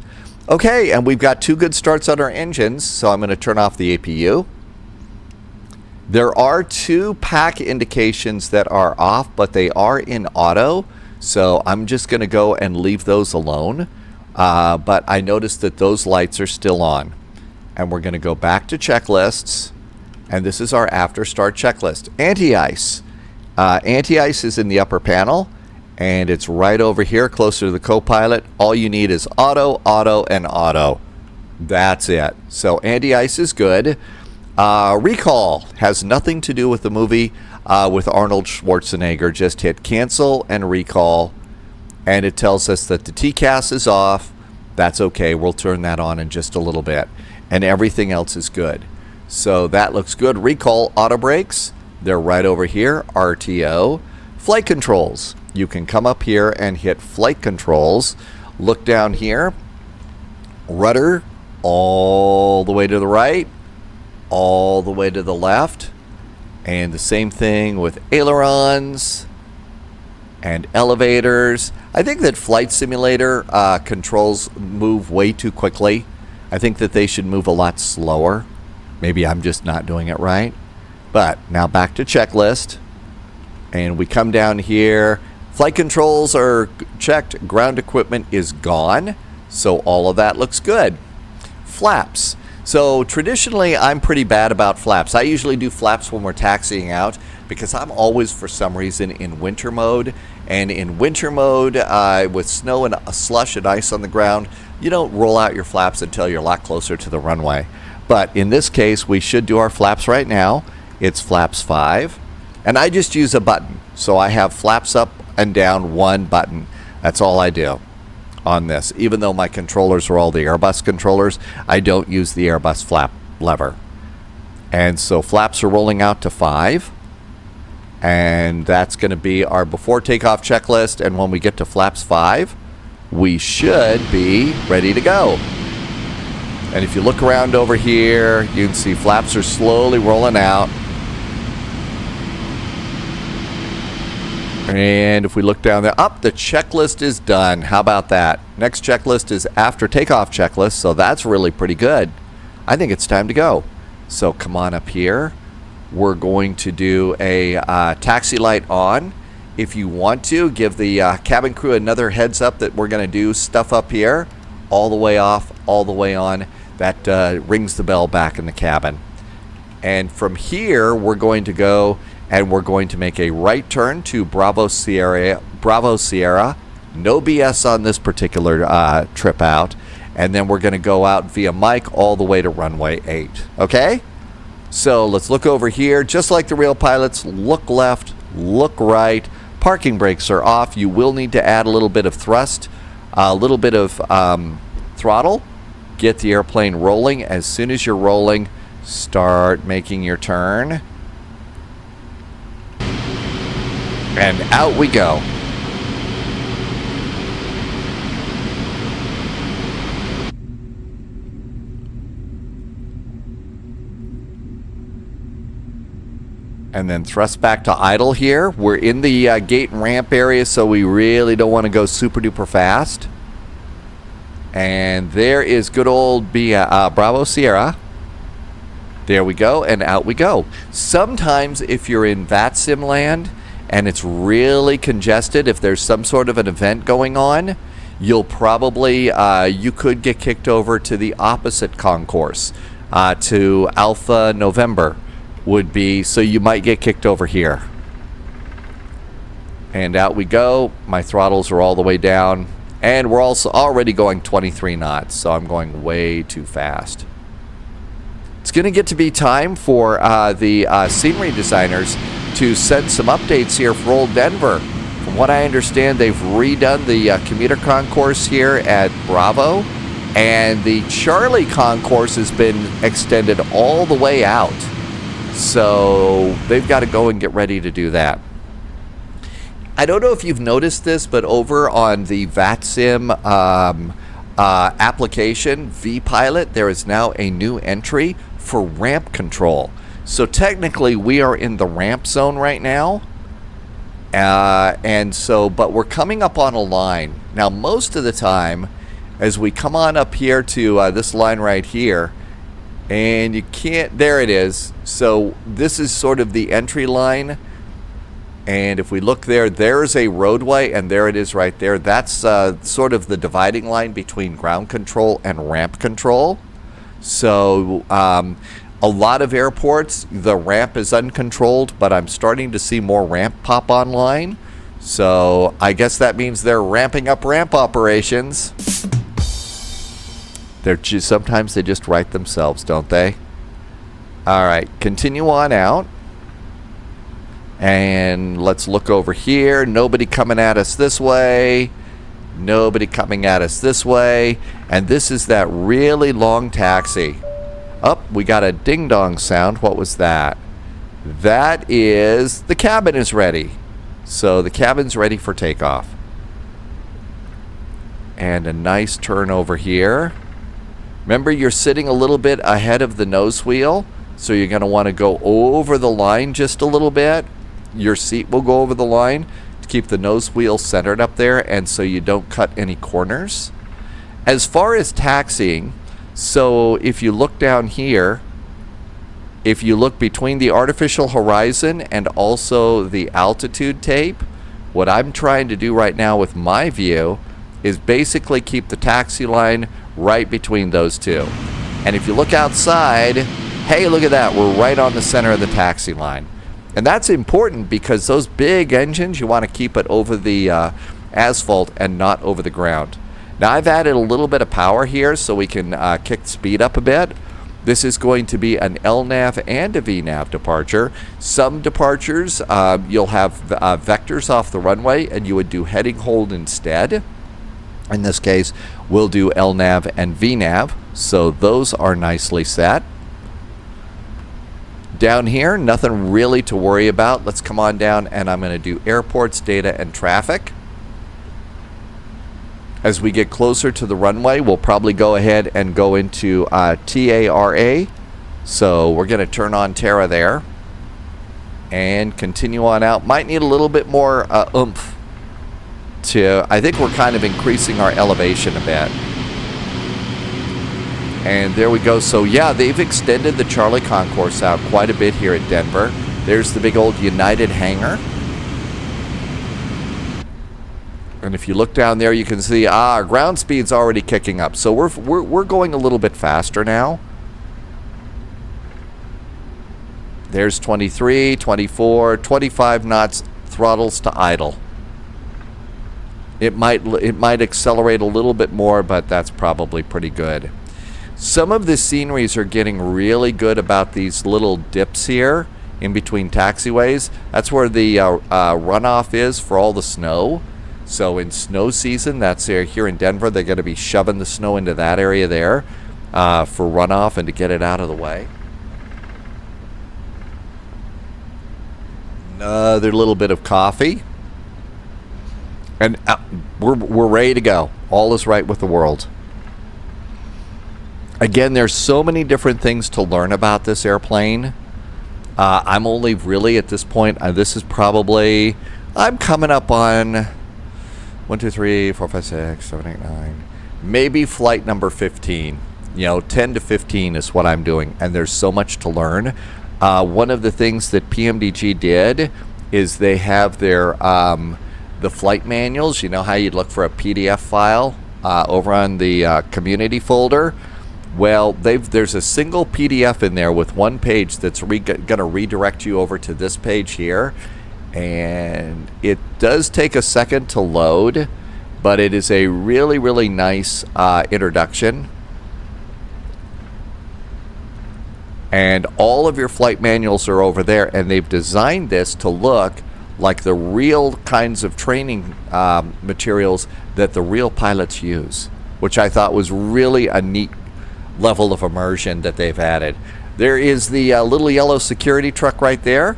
Okay, and we've got 2 good starts on our engines, so I'm going to turn off the APU. There are 2 pack indications that are off, but they are in auto, so I'm just going to go and leave those alone. But I noticed that those lights are still on. And we're going to go back to checklists, and this is our after start checklist. Anti-ice. Anti-ice is in the upper panel, and it's right over here closer to the co-pilot. All you need is auto, auto, and auto. That's it. So anti-ice is good. Recall has nothing to do with the movie with Arnold Schwarzenegger. Just hit cancel and recall, and it tells us that the TCAS is off. That's okay. We'll turn that on in just a little bit, and everything else is good. So that looks good. Recall auto brakes. They're right over here. RTO. Flight controls. You can come up here and hit flight controls. Look down here. Rudder all the way to the right, all the way to the left. And the same thing with ailerons and elevators. I think that Flight Simulator controls move way too quickly. I think that they should move a lot slower. Maybe I'm just not doing it right. But now back to checklist. And we come down here. Flight controls are checked. Ground equipment is gone. So all of that looks good. Flaps. So traditionally, I'm pretty bad about flaps. I usually do flaps when we're taxiing out because I'm always, for some reason, in winter mode. And in winter mode, with snow and slush and ice on the ground, you don't roll out your flaps until you're a lot closer to the runway. But in this case, we should do our flaps right now. It's flaps 5. And I just use a button. So I have flaps up and down, 1 button. That's all I do on this. Even though my controllers are all the Airbus controllers, I don't use the Airbus flap lever. And so flaps are rolling out to 5. And that's going to be our before takeoff checklist. And when we get to flaps 5, we should be ready to go. And if you look around over here, you can see flaps are slowly rolling out. And if we look down there, the checklist is done. How about that? Next checklist is after takeoff checklist, so that's really pretty good. I think it's time to go. So come on up here. We're going to do a taxi light on. If you want to, give the cabin crew another heads up that we're going to do stuff up here. All the way off, all the way on. That rings the bell back in the cabin. And from here, we're going to go and we're going to make a right turn to Bravo Sierra. No BS on this particular trip out. And then we're going to go out via Mike all the way to runway 8. Okay? So let's look over here. Just like the real pilots, look left, look right. Parking brakes are off. You will need to add a little bit of thrust, a little bit of throttle. Get the airplane rolling. As soon as you're rolling, start making your turn. And out we go. And then thrust back to idle here. We're in the gate and ramp area, so we really don't want to go super duper fast. And there is good old Bravo Sierra. There we go, and out we go. Sometimes if you're in VATSIM land and it's really congested, if there's some sort of an event going on, you'll probably, you could get kicked over to the opposite concourse, to Alpha November would be, so you might get kicked over here. And out we go. My throttles are all the way down. And we're also already going 23 knots, so I'm going way too fast. It's going to get to be time for the scenery designers to send some updates here for Old Denver. From what I understand, they've redone the commuter concourse here at Bravo, and the Charlie concourse has been extended all the way out. So they've got to go and get ready to do that. I don't know if you've noticed this, but over on the VATSIM application, vPilot, there is now a new entry for ramp control. So technically, we are in the ramp zone right now. But we're coming up on a line. Now, most of the time, as we come on up here to this line right here, and you can't, there it is. So this is sort of the entry line. And if we look there, there's a roadway, and there it is right there. That's sort of the dividing line between ground control and ramp control. So a lot of airports, the ramp is uncontrolled, but I'm starting to see more ramp pop online. So I guess that means they're ramping up ramp operations. Sometimes they just write themselves, don't they? All right, continue on out. And let's look over here. Nobody coming at us this way. Nobody coming at us this way. And this is that really long taxi. Oh, we got a ding-dong sound. What was that? That is the cabin is ready. So the cabin's ready for takeoff. And a nice turn over here. Remember, you're sitting a little bit ahead of the nose wheel. So you're going to want to go over the line just a little bit. Your seat will go over the line to keep the nose wheel centered up there, and so you don't cut any corners. As far as taxiing, so if you look down here, if you look between the artificial horizon and also the altitude tape, what I'm trying to do right now with my view is basically keep the taxi line right between those two. And if you look outside, hey, look at that, we're right on the center of the taxi line. And that's important because those big engines, you want to keep it over the asphalt and not over the ground. Now, I've added a little bit of power here so we can kick the speed up a bit. This is going to be an LNAV and a VNAV departure. Some departures, you'll have vectors off the runway, and you would do heading hold instead. In this case, we'll do LNAV and VNAV, so those are nicely set. Down here, nothing really to worry about. Let's come on down, and I'm going to do airports, data, and traffic. As we get closer to the runway, we'll probably go ahead and go into TARA. So we're going to turn on Terra there and continue on out. Might need a little bit more oomph to, I think we're kind of increasing our elevation a bit. And there we go. So yeah, they've extended the Charlie concourse out quite a bit here at Denver. There's the big old United hangar. And if you look down there, you can see, our ground speed's already kicking up. So we're going a little bit faster now. There's 23, 24, 25 knots, throttles to idle. It might accelerate a little bit more, but that's probably pretty good. Some of the sceneries are getting really good about these little dips here in between taxiways. That's where the runoff is for all the snow. So in snow season, that's here in Denver, they're going to be shoving the snow into that area there for runoff and to get it out of the way. Another little bit of coffee. And we're ready to go. All is right with the world. Again, there's so many different things to learn about this airplane. I'm only really at this point, this is probably, I'm coming up on 1, 2, 3, 4, 5, 6, 7, 8, 9. Maybe flight number 15. 10 to 15 is what I'm doing, and there's so much to learn. One of the things that PMDG did is they have their the flight manuals. You know how you'd look for a PDF file over on the community folder? Well, there's a single PDF in there with one page that's going to redirect you over to this page here. And it does take a second to load, but it is a really, really nice introduction. And all of your flight manuals are over there, and they've designed this to look like the real kinds of training materials that the real pilots use, which I thought was really a neat level of immersion that they've added. There is the little yellow security truck right there.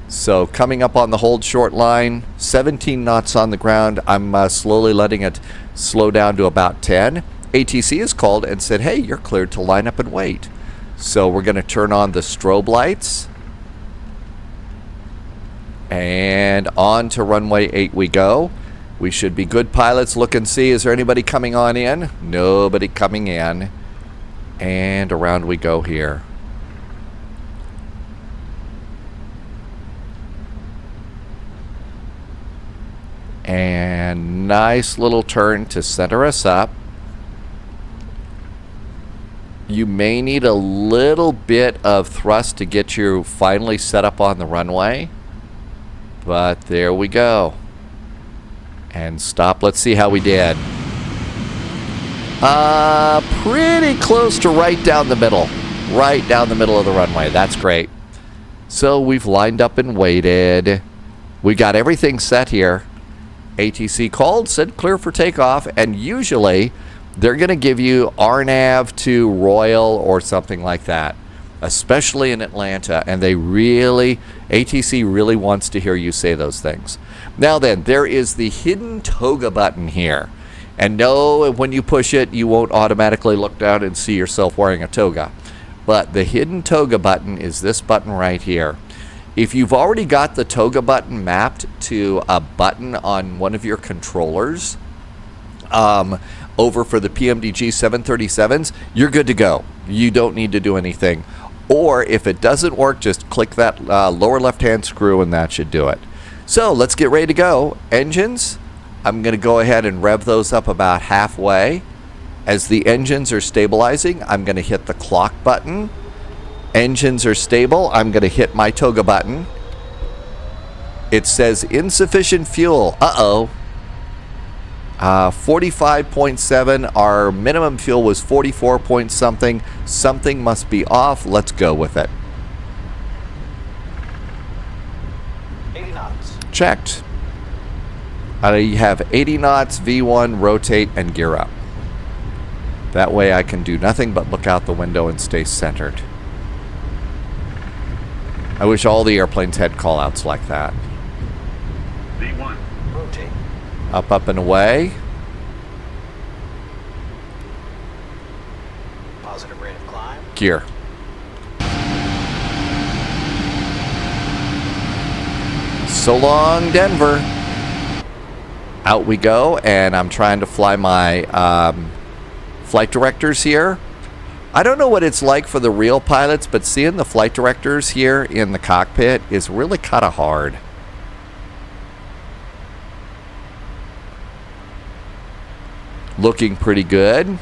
So coming up on the hold short line, 17 knots on the ground. I'm slowly letting it slow down to about 10. ATC is called and said, hey, you're cleared to line up and wait. So we're going to turn on the strobe lights. And on to runway 8 we go. We should be good pilots. Look and see, is there anybody coming on in? Nobody coming in. And around we go here. And nice little turn to center us up. You may need a little bit of thrust to get you finally set up on the runway. But there we go. And stop. Let's see how we did. Pretty close to right down the middle. Right down the middle of the runway. That's great. So we've lined up and waited. We got everything set here. ATC called, said clear for takeoff, and usually they're going to give you RNAV to Royal or something like that, especially in Atlanta, and ATC really wants to hear you say those things. Now then, there is the hidden toga button here, and no, when you push it, you won't automatically look down and see yourself wearing a toga, but the hidden toga button is this button right here. If you've already got the toga button mapped to a button on one of your controllers over for the PMDG 737s, you're good to go. You don't need to do anything. Or if it doesn't work, just click that lower left-hand screw and that should do it. So let's get ready to go. Engines, I'm going to go ahead and rev those up about halfway. As the engines are stabilizing, I'm going to hit the clock button. Engines are stable. I'm going to hit my toga button. It says insufficient fuel. Uh-oh. 45.7. Our minimum fuel was 44 point something. Something must be off. Let's go with it. 80 knots. Checked. You have 80 knots, V1, rotate, and gear up. That way I can do nothing but look out the window and stay centered. I wish all the airplanes had callouts like that. V1. Rotate. Up, up, and away. Positive rate of climb. Gear. So long, Denver. Out we go, and I'm trying to fly my flight directors here. I don't know what it's like for the real pilots, but seeing the flight directors here in the cockpit is really kind of hard. Looking pretty good.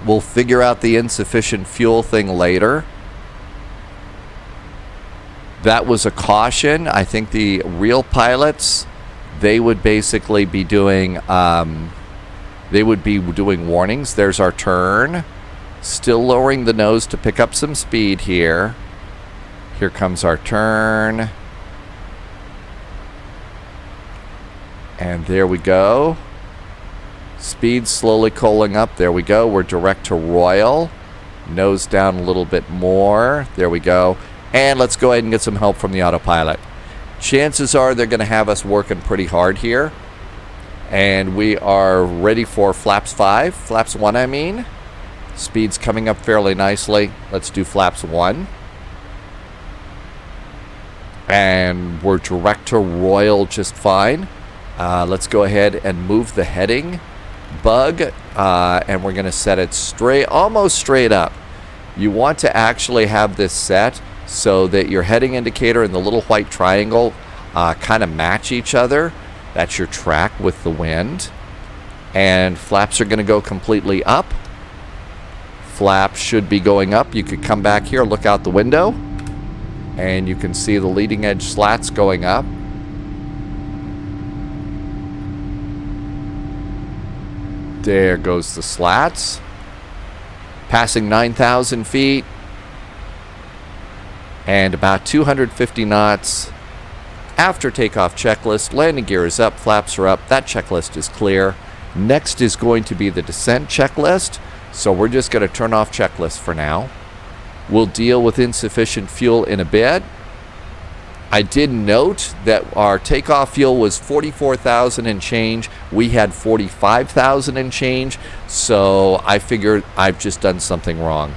We'll figure out the insufficient fuel thing later. That was a caution. I think the real pilots, they would basically be doing warnings. There's our turn. Still lowering the nose to pick up some speed here. Here comes our turn. And there we go. Speed slowly coaling up. There we go. We're direct to Royal. Nose down a little bit more. There we go. And let's go ahead and get some help from the autopilot. Chances are they're going to have us working pretty hard here. And we are ready for flaps 5. Flaps 1, I mean. Speed's coming up fairly nicely. Let's do flaps 1. And we're direct to Royal just fine. Let's go ahead and move the heading bug. And we're going to set it straight, almost straight up. You want to actually have this set so that your heading indicator and the little white triangle kind of match each other. That's your track with the wind. And flaps are going to go completely up. Flaps should be going up. You could come back here, look out the window, and you can see the leading edge slats going up. There goes the slats. Passing 9,000 feet. And about 250 knots. After takeoff checklist, landing gear is up, flaps are up. That checklist is clear. Next is going to be the descent checklist. So we're just going to turn off checklist for now. We'll deal with insufficient fuel in a bit. I did note that our takeoff fuel was 44,000 and change. We had 45,000 and change. So I figured I've just done something wrong.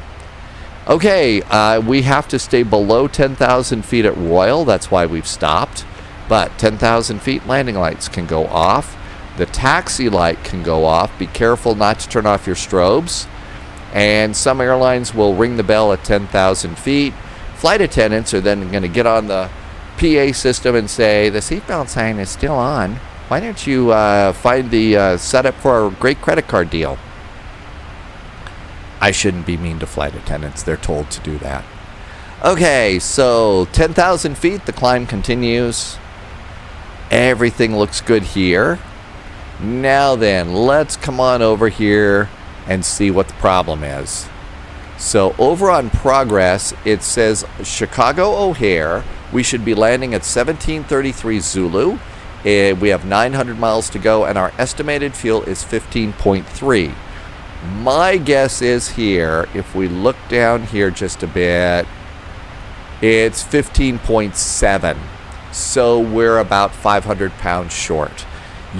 Okay, we have to stay below 10,000 feet at Royal. That's why we've stopped. But 10,000 feet, landing lights can go off. The taxi light can go off. Be careful not to turn off your strobes. And some airlines will ring the bell at 10,000 feet. Flight attendants are then going to get on the PA system and say, the seatbelt sign is still on. Why don't you find the setup for a great credit card deal? I shouldn't be mean to flight attendants. They're told to do that. Okay, so 10,000 feet, the climb continues. Everything looks good here. Now then, let's come on over here and see what the problem is. So over on progress, it says Chicago O'Hare. We should be landing at 1733 Zulu. We have 900 miles to go, and our estimated fuel is 15.3. My guess is here, if we look down here just a bit, it's 15.7. So we're about 500 pounds short.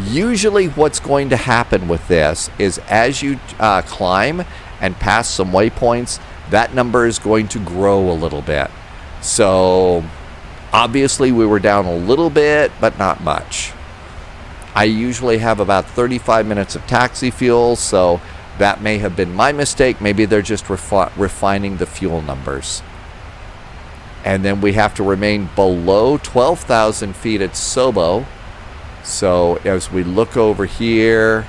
Usually what's going to happen with this is as you climb and pass some waypoints, that number is going to grow a little bit. So obviously we were down a little bit, but not much. I usually have about 35 minutes of taxi fuel, so that may have been my mistake. Maybe they're just refining the fuel numbers. And then we have to remain below 12,000 feet at Sobo. So as we look over here,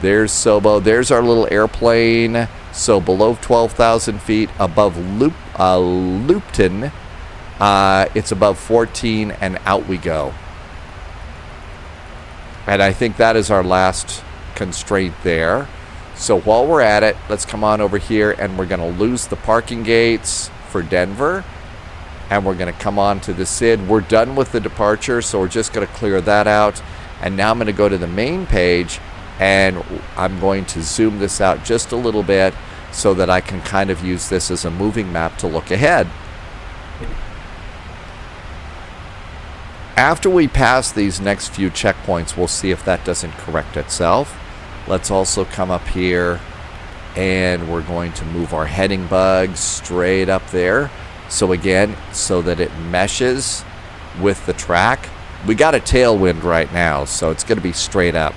there's Sobo. There's our little airplane. So below 12,000 feet, above Lupton, it's above 14, and out we go. And I think that is our last constraint there. So while we're at it, let's come on over here, and we're going to lose the parking gates for Denver. And we're going to come on to the SID. We're done with the departure, so we're just going to clear that out. And now I'm going to go to the main page, and I'm going to zoom this out just a little bit so that I can kind of use this as a moving map to look ahead. After we pass these next few checkpoints, we'll see if that doesn't correct itself. Let's also come up here, and we're going to move our heading bug straight up there. So again, so that it meshes with the track. We got a tailwind right now, so it's going to be straight up.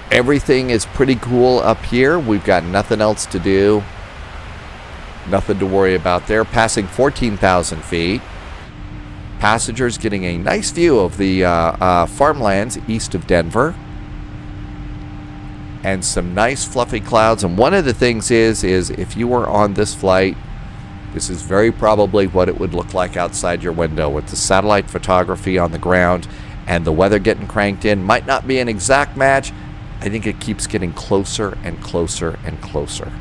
Everything is pretty cool up here. We've got nothing else to do. Nothing to worry about there. Passing 14,000 feet. Passengers getting a nice view of the farmlands east of Denver. And some nice fluffy clouds. And one of the things is if you were on this flight, this is very probably what it would look like outside your window with the satellite photography on the ground and the weather getting cranked in. Might not be an exact match. I think it keeps getting closer and closer and closer.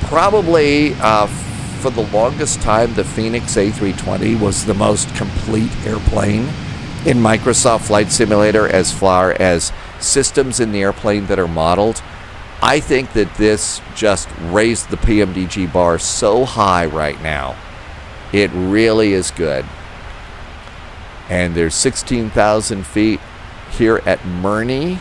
Probably for the longest time, the Phoenix A320 was the most complete airplane in Microsoft Flight Simulator as far as systems in the airplane that are modeled. I think that this just raised the PMDG bar so high right now. It really is good. And there's 16,000 feet here at MYRRS.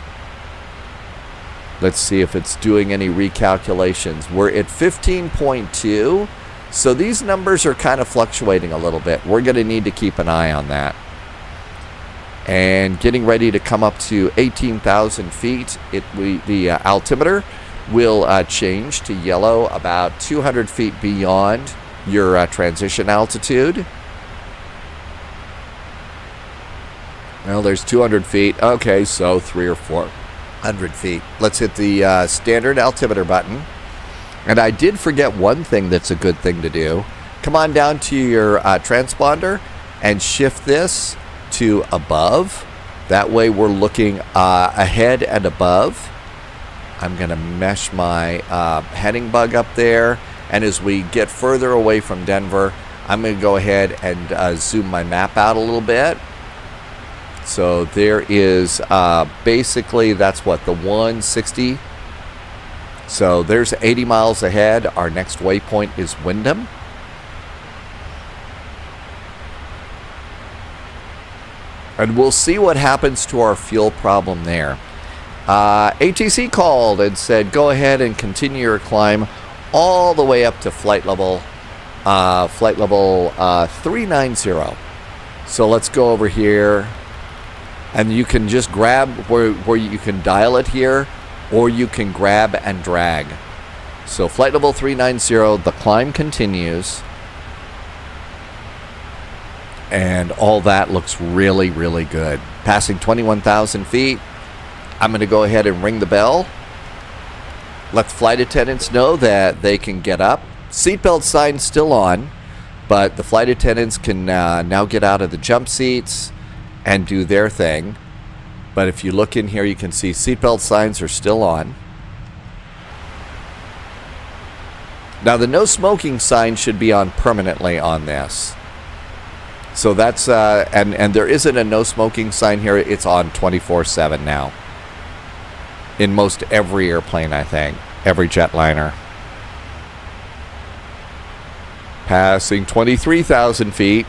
Let's see if it's doing any recalculations. We're at 15.2. So these numbers are kind of fluctuating a little bit. We're going to need to keep an eye on that. And getting ready to come up to 18,000 feet. The altimeter will change to yellow about 200 feet beyond your transition altitude. Well, there's 200 feet. Okay, so 300 or 400 feet. Let's hit the standard altimeter button. And I did forget one thing that's a good thing to do. Come on down to your transponder and shift this to above. That way we're looking ahead and above. I'm going to mesh my heading bug up there. And as we get further away from Denver, I'm going to go ahead and zoom my map out a little bit. So there is basically, that's what, the 160. So there's 80 miles ahead. Our next waypoint is WYNDM. And we'll see what happens to our fuel problem there. ATC called and said, go ahead and continue your climb all the way up to flight level 390. So let's go over here. And you can just grab where you can dial it here, or you can grab and drag. So flight level 390, the climb continues. And all that looks really, really good. Passing 21,000 feet. I'm going to go ahead and ring the bell. Let the flight attendants know that they can get up. Seatbelt sign still on, but the flight attendants can now get out of the jump seats and do their thing. But if you look in here, you can see seatbelt signs are still on. Now the no smoking sign should be on permanently on this. So that's and there isn't a no smoking sign here. It's on 24/7 now. In most every airplane, I think. Every jetliner. Passing 23,000 feet.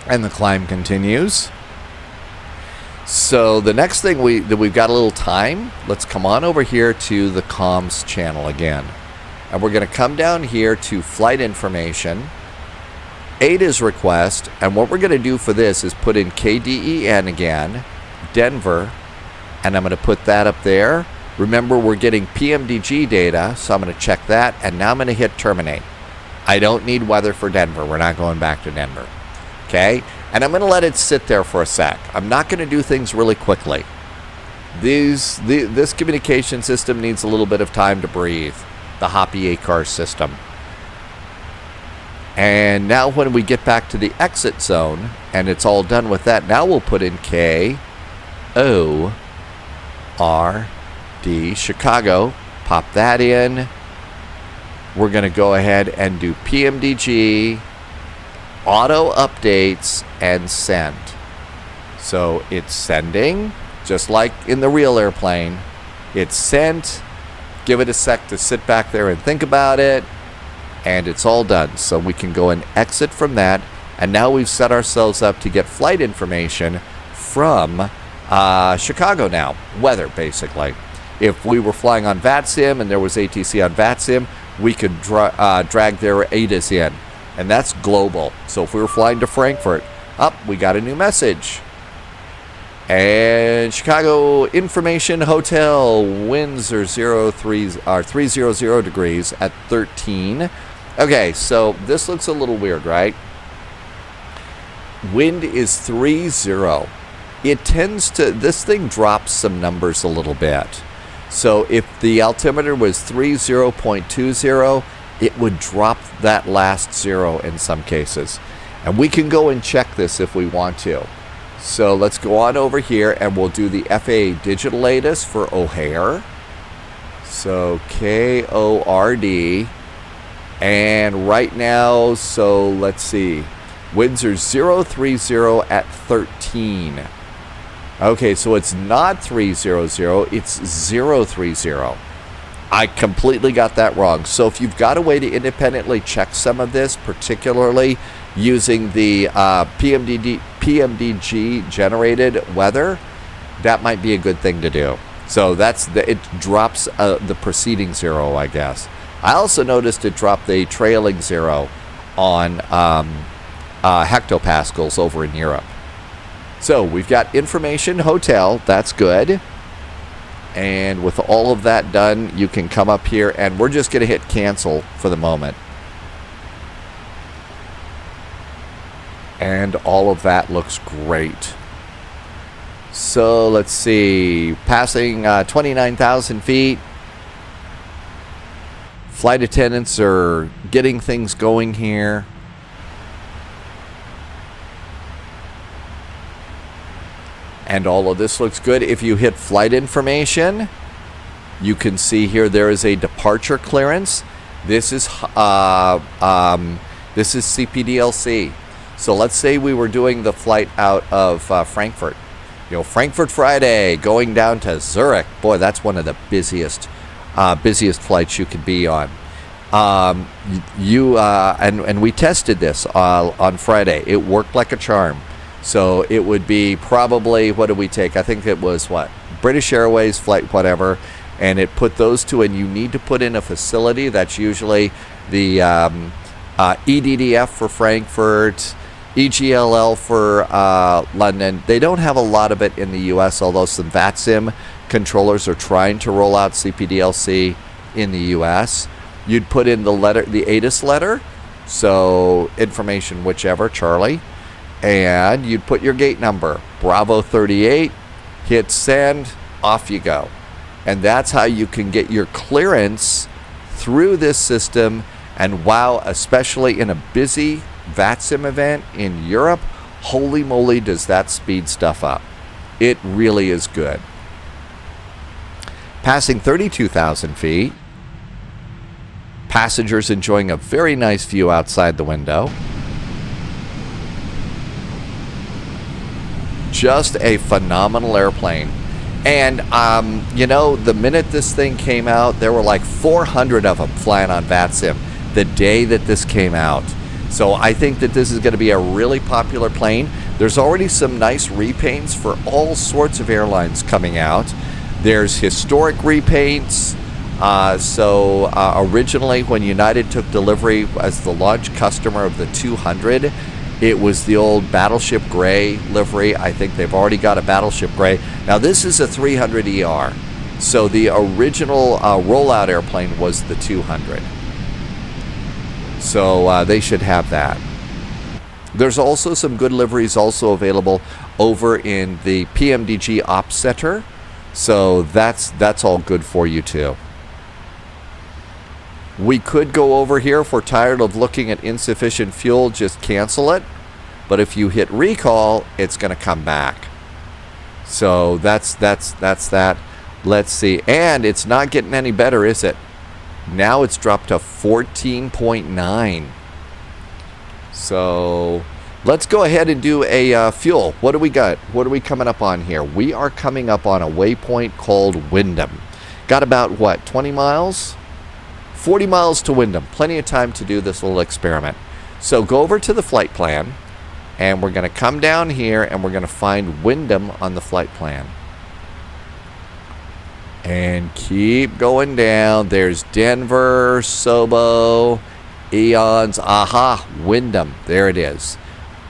And the climb continues. So the next thing we've got a little time. Let's come on over here to the comms channel again. And we're going to come down here to flight information. ADA's request. And what we're going to do for this is put in KDEN again. Denver. And I'm going to put that up there. Remember, we're getting PMDG data. So I'm going to check that. And now I'm going to hit terminate. I don't need weather for Denver. We're not going back to Denver. Okay, and I'm going to let it sit there for a sec. I'm not going to do things really quickly. This communication system needs a little bit of time to breathe. The Hoppy ACAR system. And now when we get back to the exit zone, and it's all done with that, now we'll put in KORD, Chicago. Pop that in. We're going to go ahead and do PMDG, auto updates, and send. So it's sending, just like in the real airplane. It's sent, give it a sec to sit back there and think about it, and it's all done. So we can go and exit from that, and now we've set ourselves up to get flight information from Chicago now, weather basically. If we were flying on VATSIM and there was ATC on VATSIM, we could drag their ATIS in, and that's global. So if we were flying to Frankfurt, we got a new message. And Chicago Information Hotel, winds are 300 degrees at 13. Okay, so this looks a little weird, right? Wind is 30. It tends to, this thing drops some numbers a little bit. So if the altimeter was 30.20, it would drop that last zero in some cases. And we can go and check this if we want to. So let's go on over here and we'll do the FAA digital ATIS for O'Hare. So KORD. And right now, so let's see. Winds are 030 at 13. Okay, so it's not 300, it's 030. I completely got that wrong. So if you've got a way to independently check some of this, particularly using the PMDG generated weather, that might be a good thing to do. So that's it drops the preceding zero, I guess. I also noticed it dropped the trailing zero on hectopascals over in Europe. So we've got information hotel, that's good. And with all of that done, you can come up here and we're just going to hit cancel for the moment. And all of that looks great. So let's see, passing 29,000 feet. Flight attendants are getting things going here. And all of this looks good. If you hit flight information, you can see here there is a departure clearance. This is CPDLC. So let's say we were doing the flight out of Frankfurt. You know, Frankfurt Friday going down to Zurich. Boy, that's one of the busiest flights you could be on. And we tested this on Friday. It worked like a charm. So it would be probably, what did we take? I think it was British Airways flight, whatever, and it put those two, and you need to put in a facility. That's usually the EDDF for Frankfurt, EGLL for London. They don't have a lot of it in the U.S., although some VATSIM controllers are trying to roll out CPDLC in the U.S. You'd put in the ATIS letter, so information whichever, Charlie. And you'd put your gate number, Bravo 38, hit send, off you go. And that's how you can get your clearance through this system. And wow, especially in a busy VATSIM event in Europe, holy moly, does that speed stuff up. It really is good. Passing 32,000 feet. Passengers enjoying a very nice view outside the window. Just a phenomenal airplane. And you know, the minute this thing came out, there were like 400 of them flying on VATSIM the day that this came out. So I think that this is going to be a really popular plane. There's already some nice repaints for all sorts of airlines coming out. There's historic repaints. Originally, when United took delivery as the launch customer of the 200, it was the old Battleship Gray livery. I think they've already got a Battleship Gray. Now this is a 300ER. So the original rollout airplane was the 200. So they should have that. There's also some good liveries also available over in the PMDG Ops Center. So that's all good for you too. We could go over here if we're tired of looking at insufficient fuel, just cancel it. But if you hit recall, it's going to come back. So that's that. Let's see. And it's not getting any better, is it? Now it's dropped to 14.9. So let's go ahead and do a fuel. What do we got? What are we coming up on here? We are coming up on a waypoint called WYNDM. Got about, what, 20 miles? 40 miles to Wyndham. Plenty of time to do this little experiment. So go over to the flight plan, and we're going to come down here, and we're going to find Wyndham on the flight plan. And keep going down. There's Denver, Sobo, Eons, aha, Wyndham. There it is.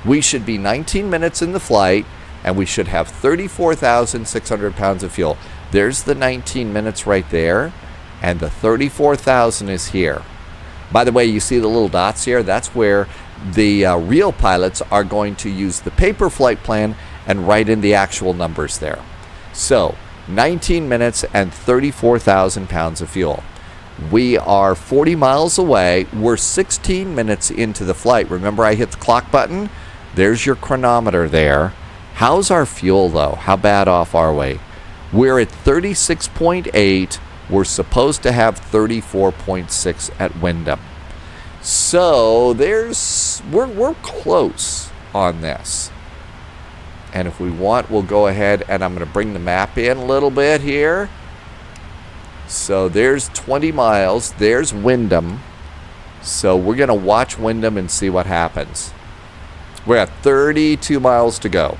We should be 19 minutes in the flight, and we should have 34,600 pounds of fuel. There's the 19 minutes right there, and the 34,000 is here. By the way, you see the little dots here? That's where the real pilots are going to use the paper flight plan and write in the actual numbers there. So, 19 minutes and 34,000 pounds of fuel. We are 40 miles away. We're 16 minutes into the flight. Remember, I hit the clock button? There's your chronometer there. How's our fuel, though? How bad off are we? We're at 36.8. We're supposed to have 34.6 at Wyndham. So we're close on this. And if we want, we'll go ahead, and I'm going to bring the map in a little bit here. So there's 20 miles. There's Wyndham. So we're going to watch Wyndham and see what happens. We're at 32 miles to go.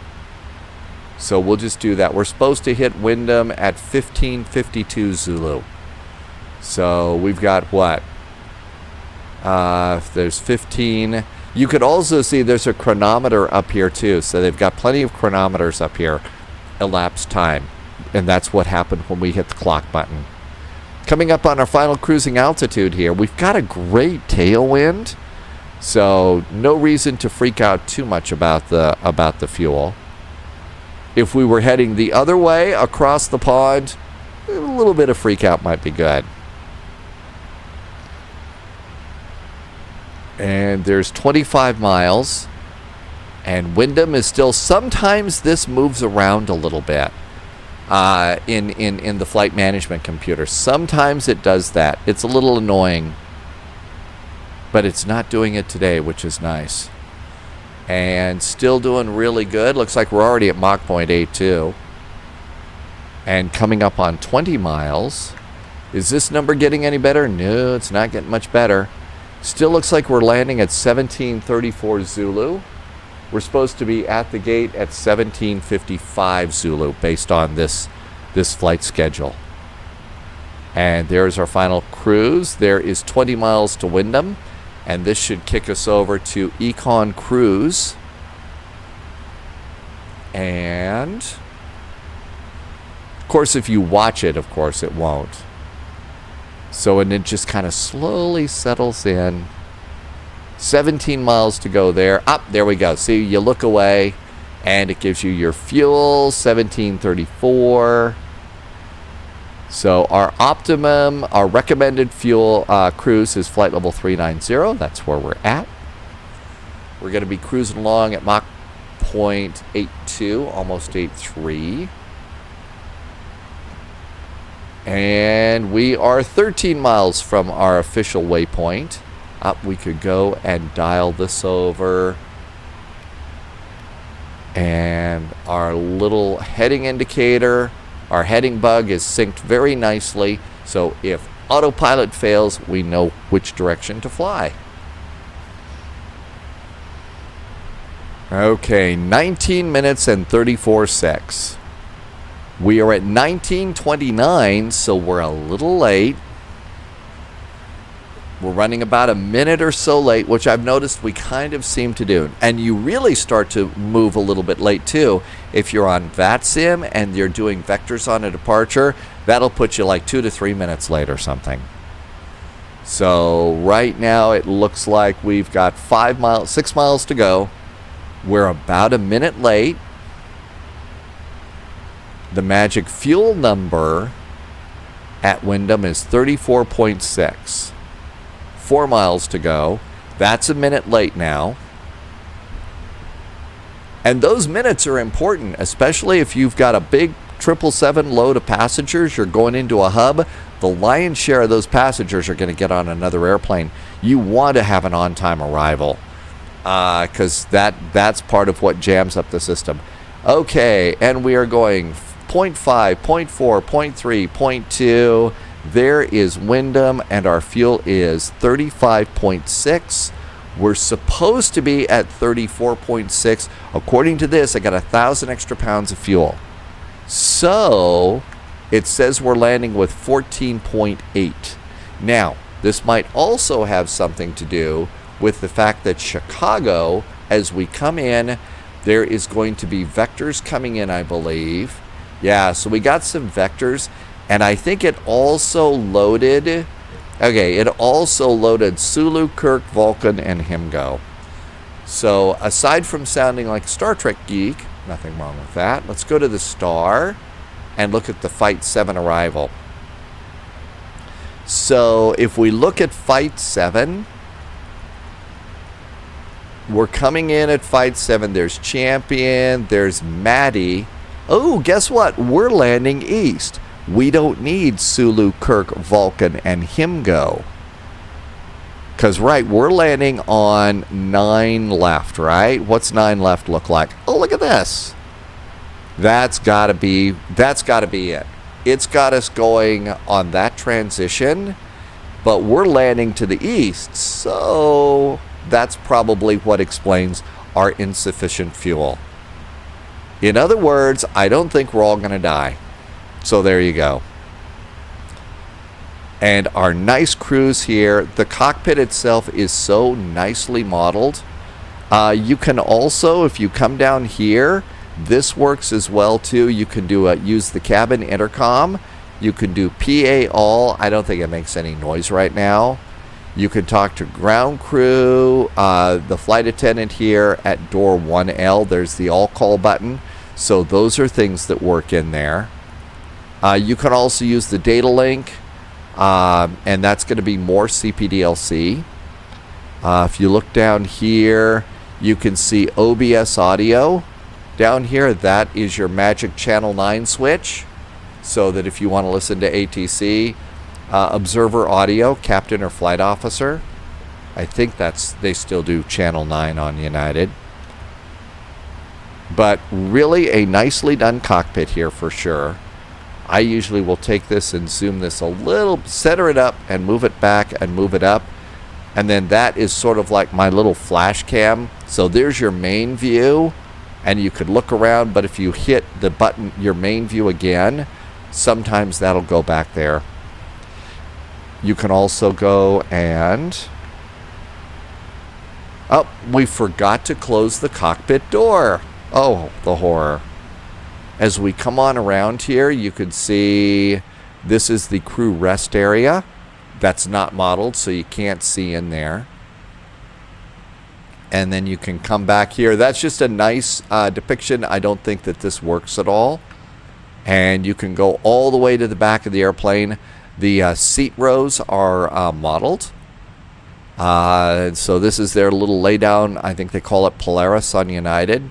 So we'll just do that. We're supposed to hit Wyndham at 15:52 Zulu. So we've got what? There's 15. You could also see there's a chronometer up here too. So they've got plenty of chronometers up here. Elapsed time. And that's what happened when we hit the clock button. Coming up on our final cruising altitude here, we've got a great tailwind. So no reason to freak out too much about the fuel. If we were heading the other way across the pond, a little bit of freak out might be good. And there's 25 miles. And Wyndham is still, sometimes this moves around a little bit in the flight management computer. Sometimes it does that. It's a little annoying. But it's not doing it today, which is nice. And still doing really good. Looks like we're already at Mach 0.82. And coming up on 20 miles. Is this number getting any better? No, it's not getting much better. Still looks like we're landing at 17:34 Zulu. We're supposed to be at the gate at 17:55 Zulu based on this flight schedule. And there's our final cruise. There is 20 miles to Wyndham. And this should kick us over to Econ Cruise. And, of course, if you watch it, of course, it won't. So, and it just kind of slowly settles in. 17 miles to go there. Up, there we go. See, you look away, and it gives you your fuel, 1734. So our optimum, our recommended fuel cruise is flight level 390. That's where we're at. We're going to be cruising along at Mach 0.82, almost 83. And we are 13 miles from our official waypoint. Up, we could go and dial this over. And our little heading indicator, our heading bug is synced very nicely, so if autopilot fails, we know which direction to fly. Okay, 19 minutes and 34 secs. We are at 19:29, so we're a little late. We're running about a minute or so late, which I've noticed we kind of seem to do. And you really start to move a little bit late too. If you're on VATSIM and you're doing vectors on a departure, that'll put you like 2 to 3 minutes late or something. So right now it looks like we've got 6 miles to go. We're about a minute late. The magic fuel number at Wyndham is 34.6. 4 miles to go. That's a minute late now. And those minutes are important, especially if you've got a big 777 load of passengers. You're going into a hub. The lion's share of those passengers are going to get on another airplane. You want to have an on-time arrival because that's part of what jams up the system. Okay, and we are going 0.5, 0.4, 0.3, 0.2. There is WYNDM, and our fuel is 35.6. We're supposed to be at 34.6. According to this, I got 1,000 extra pounds of fuel. So it says we're landing with 14.8. Now, this might also have something to do with the fact that Chicago, as we come in, there is going to be vectors coming in, I believe. Yeah, so we got some vectors, and I think it also loaded, it also loaded Sulu, Kirk, Vulcan, and Himgo. So aside from sounding like a Star Trek geek, nothing wrong with that. Let's go to the star and look at the Flight 7 arrival. So if we look at Flight 7, we're coming in at Flight 7. There's Champion, there's Maddie. Oh, guess what? We're landing east. We don't need Sulu, Kirk, Vulcan, and Himgo. Because, right, we're landing on 9 left, right? What's 9 left look like? Oh, look at this. That's got to be it. It's got us going on that transition, but we're landing to the east, so that's probably what explains our insufficient fuel. In other words, I don't think we're all going to die. So there you go. And our nice cruise here. The cockpit itself is so nicely modeled. You can also, if you come down here, this works as well too. You can do use the cabin intercom. You can do PA all. I don't think it makes any noise right now. You can talk to ground crew, the flight attendant here at door 1L. There's the all call button. So those are things that work in there. You can also use the data link, and that's going to be more CPDLC. If you look down here, you can see OBS audio. Down here, that is your magic channel 9 switch, so that if you want to listen to ATC, observer audio, captain or flight officer. I think they still do channel 9 on United. But really a nicely done cockpit here for sure. I usually will take this and zoom this a little, center it up and move it back and move it up. And then that is sort of like my little flash cam. So there's your main view, and you could look around, but if you hit the button, your main view again, sometimes that'll go back there. You can also go and... Oh, we forgot to close the cockpit door. Oh, the horror. As we come on around here, you could see this is the crew rest area. That's not modeled, so you can't see in there. And then you can come back here. That's just a nice depiction. I don't think that this works at all. And you can go all the way to the back of the airplane. The seat rows are modeled. So this is their little laydown. I think they call it Polaris on United.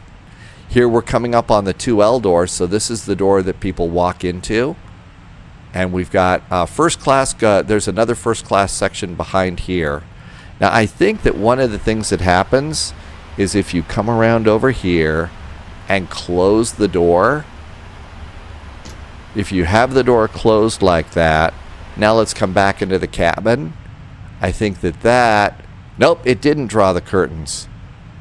Here we're coming up on the 2L door, so this is the door that people walk into. And we've got first class, there's another first class section behind here. Now I think that one of the things that happens is if you come around over here and close the door, if you have the door closed like that, now let's come back into the cabin. I think that, nope, it didn't draw the curtains.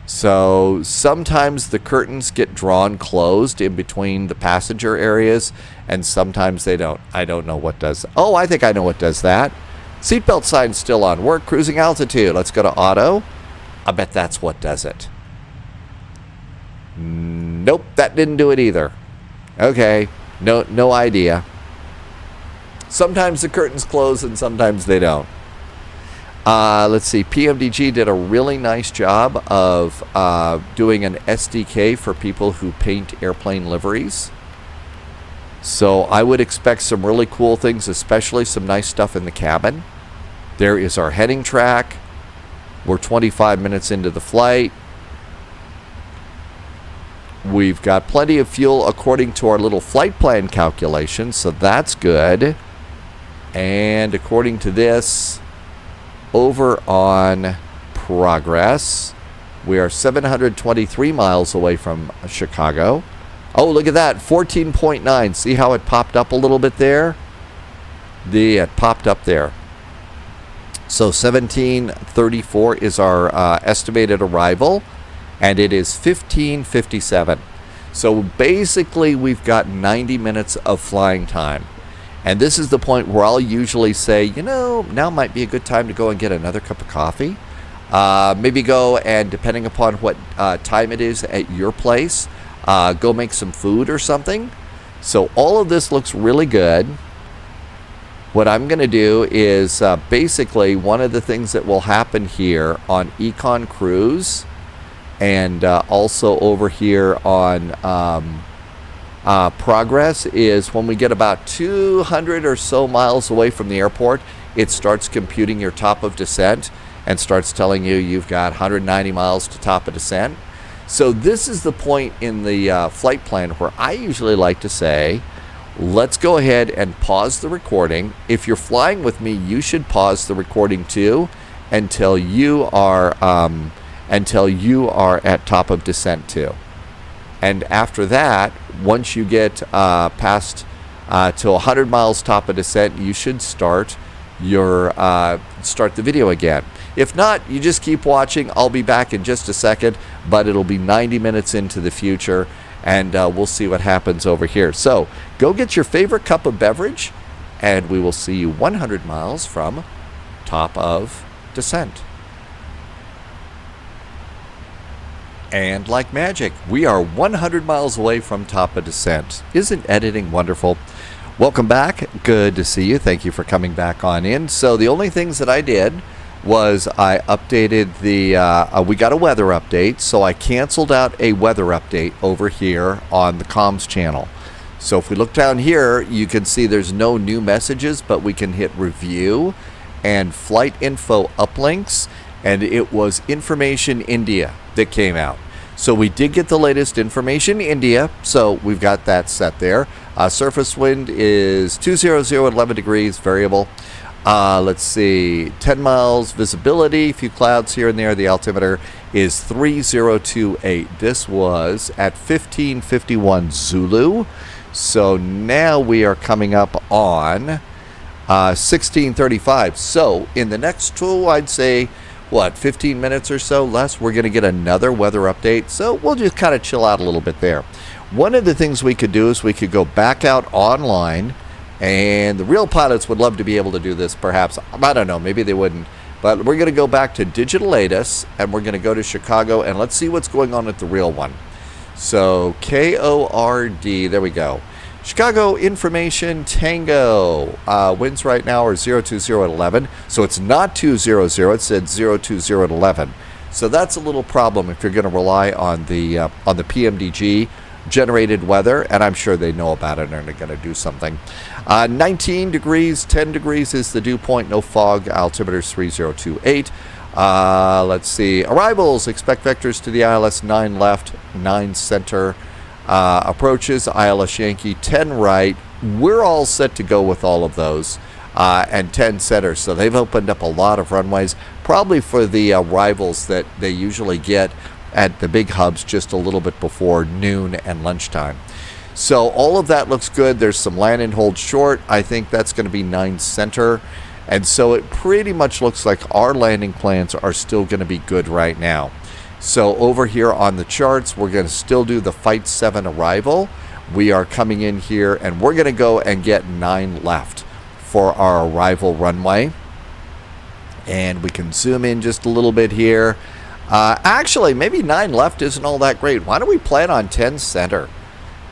So sometimes the curtains get drawn closed in between the passenger areas, and sometimes they don't. I don't know what does. Oh, I think I know what does that. Seatbelt sign's still on. We're at cruising altitude. Let's go to auto. I bet that's what does it. Nope, that didn't do it either. Okay, no idea. Sometimes the curtains close and sometimes they don't. Let's see, PMDG did a really nice job of doing an SDK for people who paint airplane liveries. So I would expect some really cool things, especially some nice stuff in the cabin. There is our heading track. We're 25 minutes into the flight. We've got plenty of fuel according to our little flight plan calculation, so that's good. And according to this, over on progress, we are 723 miles away from Chicago. Oh, look at that, 14.9. See how it popped up a little bit there? It popped up there. So 1734 is our estimated arrival, and it is 15:57. So basically, we've got 90 minutes of flying time. And this is the point where I'll usually say, you know, now might be a good time to go and get another cup of coffee. Maybe go and, depending upon what time it is at your place, go make some food or something. So all of this looks really good. What I'm going to do is basically one of the things that will happen here on Econ Cruise and also over here on Progress is when we get about 200 or so miles away from the airport, it starts computing your top of descent and starts telling you you've got 190 miles to top of descent. So this is the point in the flight plan where I usually like to say, let's go ahead and pause the recording. If you're flying with me, you should pause the recording too until you are at top of descent too. And after that, once you get past to 100 miles top of descent, you should start the video again. If not, you just keep watching. I'll be back in just a second, but it'll be 90 minutes into the future, and we'll see what happens over here. So go get your favorite cup of beverage, and we will see you 100 miles from top of descent. And like magic, we are 100 miles away from top of descent. Isn't editing wonderful? Welcome back. Good to see you. Thank you for coming back on in. So the only things that I did was I updated we got a weather update, so I canceled out a weather update over here on the comms channel. So if we look down here, you can see there's no new messages, but we can hit review and flight info uplinks, and it was Information India that came out. So we did get the latest Information India, so we've got that set there. Surface wind is 200 at 11 degrees, variable. Let's see, 10 miles visibility, a few clouds here and there. The altimeter is 3028. This was at 1551 Zulu. So now we are coming up on 1635. So in the next tool, I'd say, 15 minutes or so less, we're going to get another weather update. So we'll just kind of chill out a little bit there. One of the things we could do is we could go back out online, and the real pilots would love to be able to do this, perhaps. I don't know, maybe they wouldn't. But we're going to go back to Digital ATIS, and we're going to go to Chicago, and let's see what's going on at the real one. So KORD, there we go. Chicago Information Tango. Winds right now are 020 at 11. So it's not 200, it said 020 at 11. So that's a little problem if you're going to rely on the PMDG generated weather, and I'm sure they know about it and they're going to do something. 19 degrees, 10 degrees is the dew point, no fog, altimeter 3028. Let's see, arrivals, expect vectors to the ILS 9 left, 9 center. Approaches, ILS Yankee 10 right. We're all set to go with all of those, and 10 center. So they've opened up a lot of runways, probably for the arrivals that they usually get at the big hubs just a little bit before noon and lunchtime. So all of that looks good. There's some land and hold short. I think that's going to be 9 center. And so it pretty much looks like our landing plans are still going to be good right now. So over here on the charts, we're going to still do the Fight 7 arrival. We are coming in here, and we're going to go and get 9 left for our arrival runway. And we can zoom in just a little bit here. Actually, maybe 9 left isn't all that great. Why don't we plan on 10 center?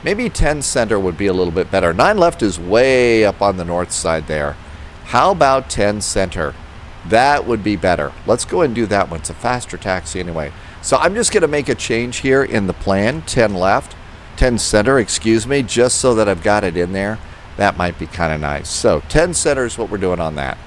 Maybe 10 center would be a little bit better. 9 left is way up on the north side there. How about 10 center? That would be better. Let's go and do that one. It's a faster taxi anyway. So I'm just going to make a change here in the plan. 10 left, 10 center, excuse me, just so that I've got it in there. That might be kind of nice. So 10 center is what we're doing on that.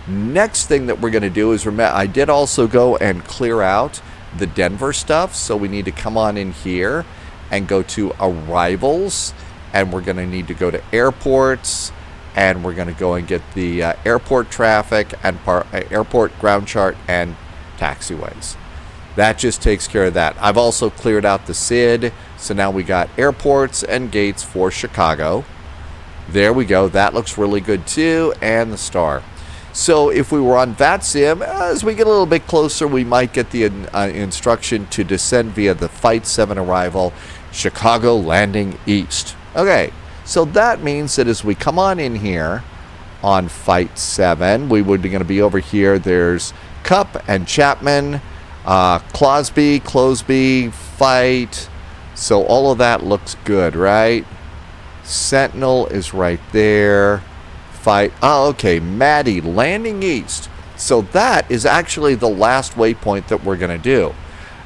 Next thing that we're going to do is, remember, I did also go and clear out the Denver stuff. So we need to come on in here and go to arrivals. And we're going to need to go to airports. And we're going to go and get the airport traffic and airport ground chart and taxiways. That just takes care of that. I've also cleared out the SID, so now we got airports and gates for Chicago. There we go. That looks really good too, and the star. So if we were on VATSIM, as we get a little bit closer, we might get the instruction to descend via the Flight 7 arrival, Chicago landing east. Okay, so that means that as we come on in here on Flight 7, we would be going to be over here. There's Cup and Chapman, Closby, Fight. So all of that looks good, right? Sentinel is right there. Fight. Oh, okay. Maddie landing east. So that is actually the last waypoint that we're going to do.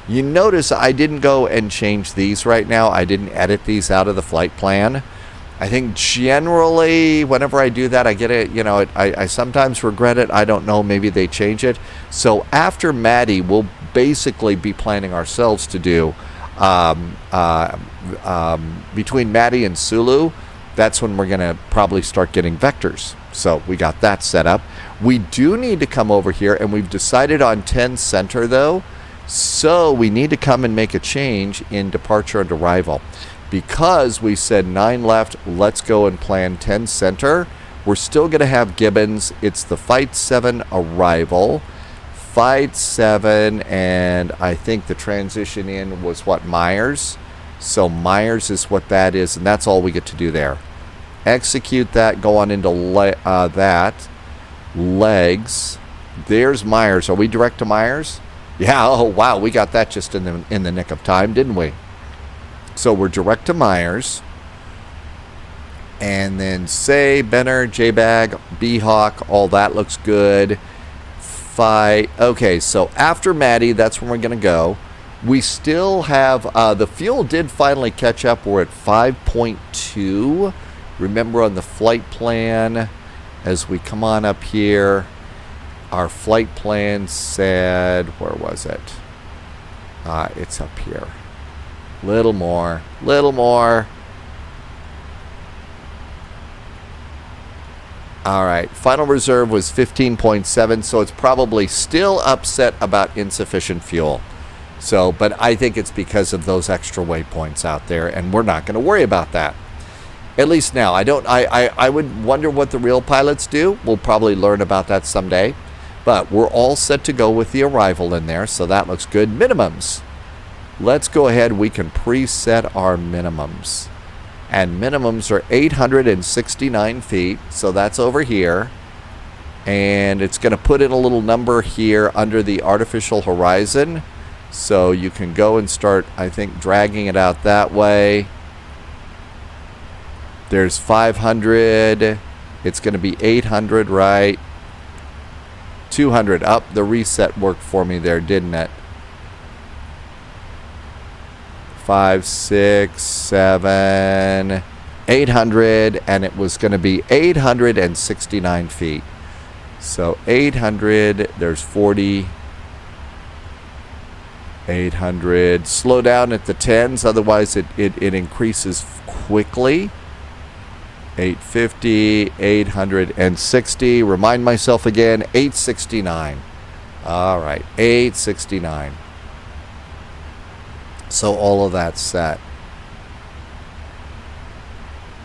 You notice I didn't go and change these right now. I didn't edit these out of the flight plan. I think generally whenever I do that, I get it. You know, I sometimes regret it. I don't know. Maybe they change it. So after Maddie, we'll basically be planning ourselves to do between Maddie and Sulu. That's when we're going to probably start getting vectors. So we got that set up. We do need to come over here, and we've decided on 10 center though. So we need to come and make a change in departure and arrival. Because we said 9 left, let's go and plan 10 center. We're still going to have Gibbons. It's the Flight 7 arrival. Flight 7, and I think the transition in was what, MYRRS? So MYRRS is what that is, and that's all we get to do there. Execute that, go on into that. Legs. There's MYRRS. Are we direct to MYRRS? Yeah, oh wow, we got that just in the nick of time, didn't we? So we're direct to MYRRS. And then say, Benner, JBag, B-Hawk, all that looks good. Fight. Okay, so after Maddie, that's when we're going to go. We still have, the fuel did finally catch up. We're at 5.2. Remember on the flight plan, as we come on up here, our flight plan said, where was it? It's up here. Little more. All right, final reserve was 15.7, so it's probably still upset about insufficient fuel. So, but I think it's because of those extra waypoints out there, and we're not going to worry about that. At least now. I would wonder what the real pilots do. We'll probably learn about that someday. But we're all set to go with the arrival in there, so that looks good. Minimums. Let's go ahead. We can preset our minimums. And minimums are 869 feet, so that's over here. And it's going to put in a little number here under the artificial horizon. So you can go and start, I think, dragging it out that way. There's 500. It's going to be 800, right? 200 up. The reset worked for me there, didn't it? 5, 6, 7, 800, and it was going to be 869 feet. So 800, there's 40, 800. Slow down at the 10s, otherwise it increases quickly. 850, 860. Remind myself again, 869. All right, 869. So all of that's set.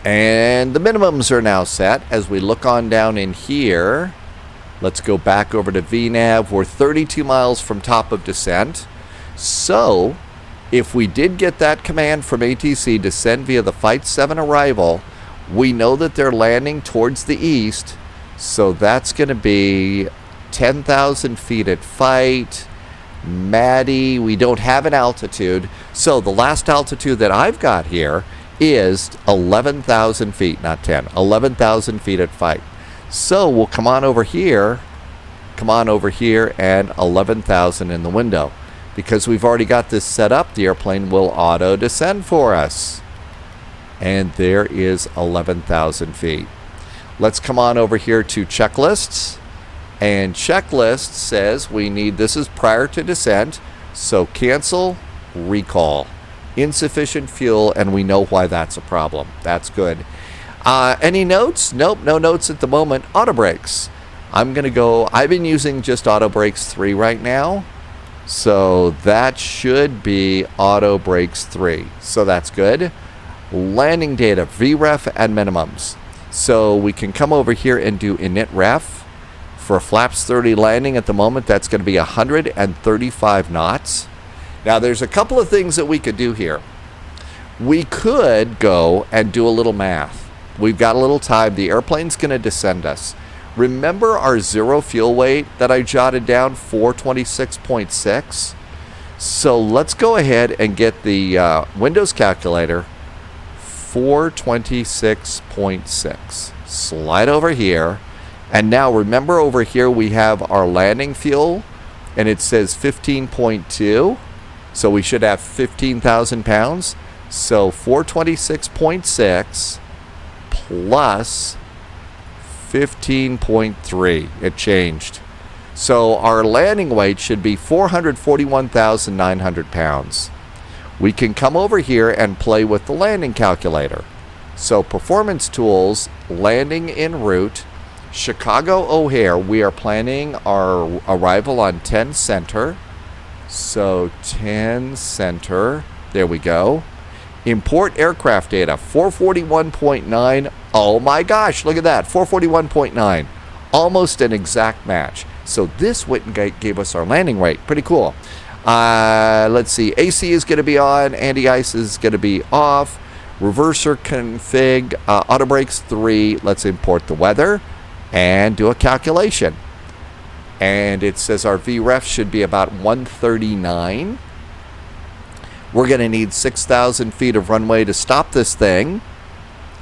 And the minimums are now set. As we look on down in here, let's go back over to VNAV. We're 32 miles from top of descent. So if we did get that command from ATC, descend via the Flight 7 arrival, we know that they're landing towards the east. So that's going to be 10,000 feet at Fight. Maddie, we don't have an altitude. So the last altitude that I've got here is 11,000 feet, not 10. 11,000 feet at Fight. So we'll come on over here, and 11,000 in the window. Because we've already got this set up, the airplane will auto descend for us. And there is 11,000 feet. Let's come on over here to checklists. And checklist says we need, this is prior to descent, so cancel, recall. Insufficient fuel, and we know why that's a problem. That's good. Any notes? Nope, no notes at the moment. Auto brakes. I'm going to go, I've been using just auto brakes 3 right now. So that should be auto brakes 3. So that's good. Landing data, VREF and minimums. So we can come over here and do init ref. For flaps 30 landing at the moment, that's going to be 135 knots. Now there's a couple of things that we could do here. We could go and do a little math. We've got a little time. The airplane's going to descend us. Remember our zero fuel weight that I jotted down, 426.6? So let's go ahead and get the Windows calculator, 426.6. Slide over here. And now remember over here we have our landing fuel, and it says 15.2. So we should have 15,000 pounds. So 426.6 plus 15.3. It changed. So our landing weight should be 441,900 pounds. We can come over here and play with the landing calculator. So performance tools, landing en route, Chicago O'Hare, we are planning our arrival on 10 center. So 10 center, there we go. Import aircraft data, 441.9. Oh my gosh, look at that, 441.9. Almost an exact match. So this went and gave us our landing rate. Pretty cool. Let's see, AC is going to be on, anti-ice is going to be off. Reverser config, auto brakes 3. Let's import the weather and do a calculation. And it says our VREF should be about 139. We're going to need 6,000 feet of runway to stop this thing.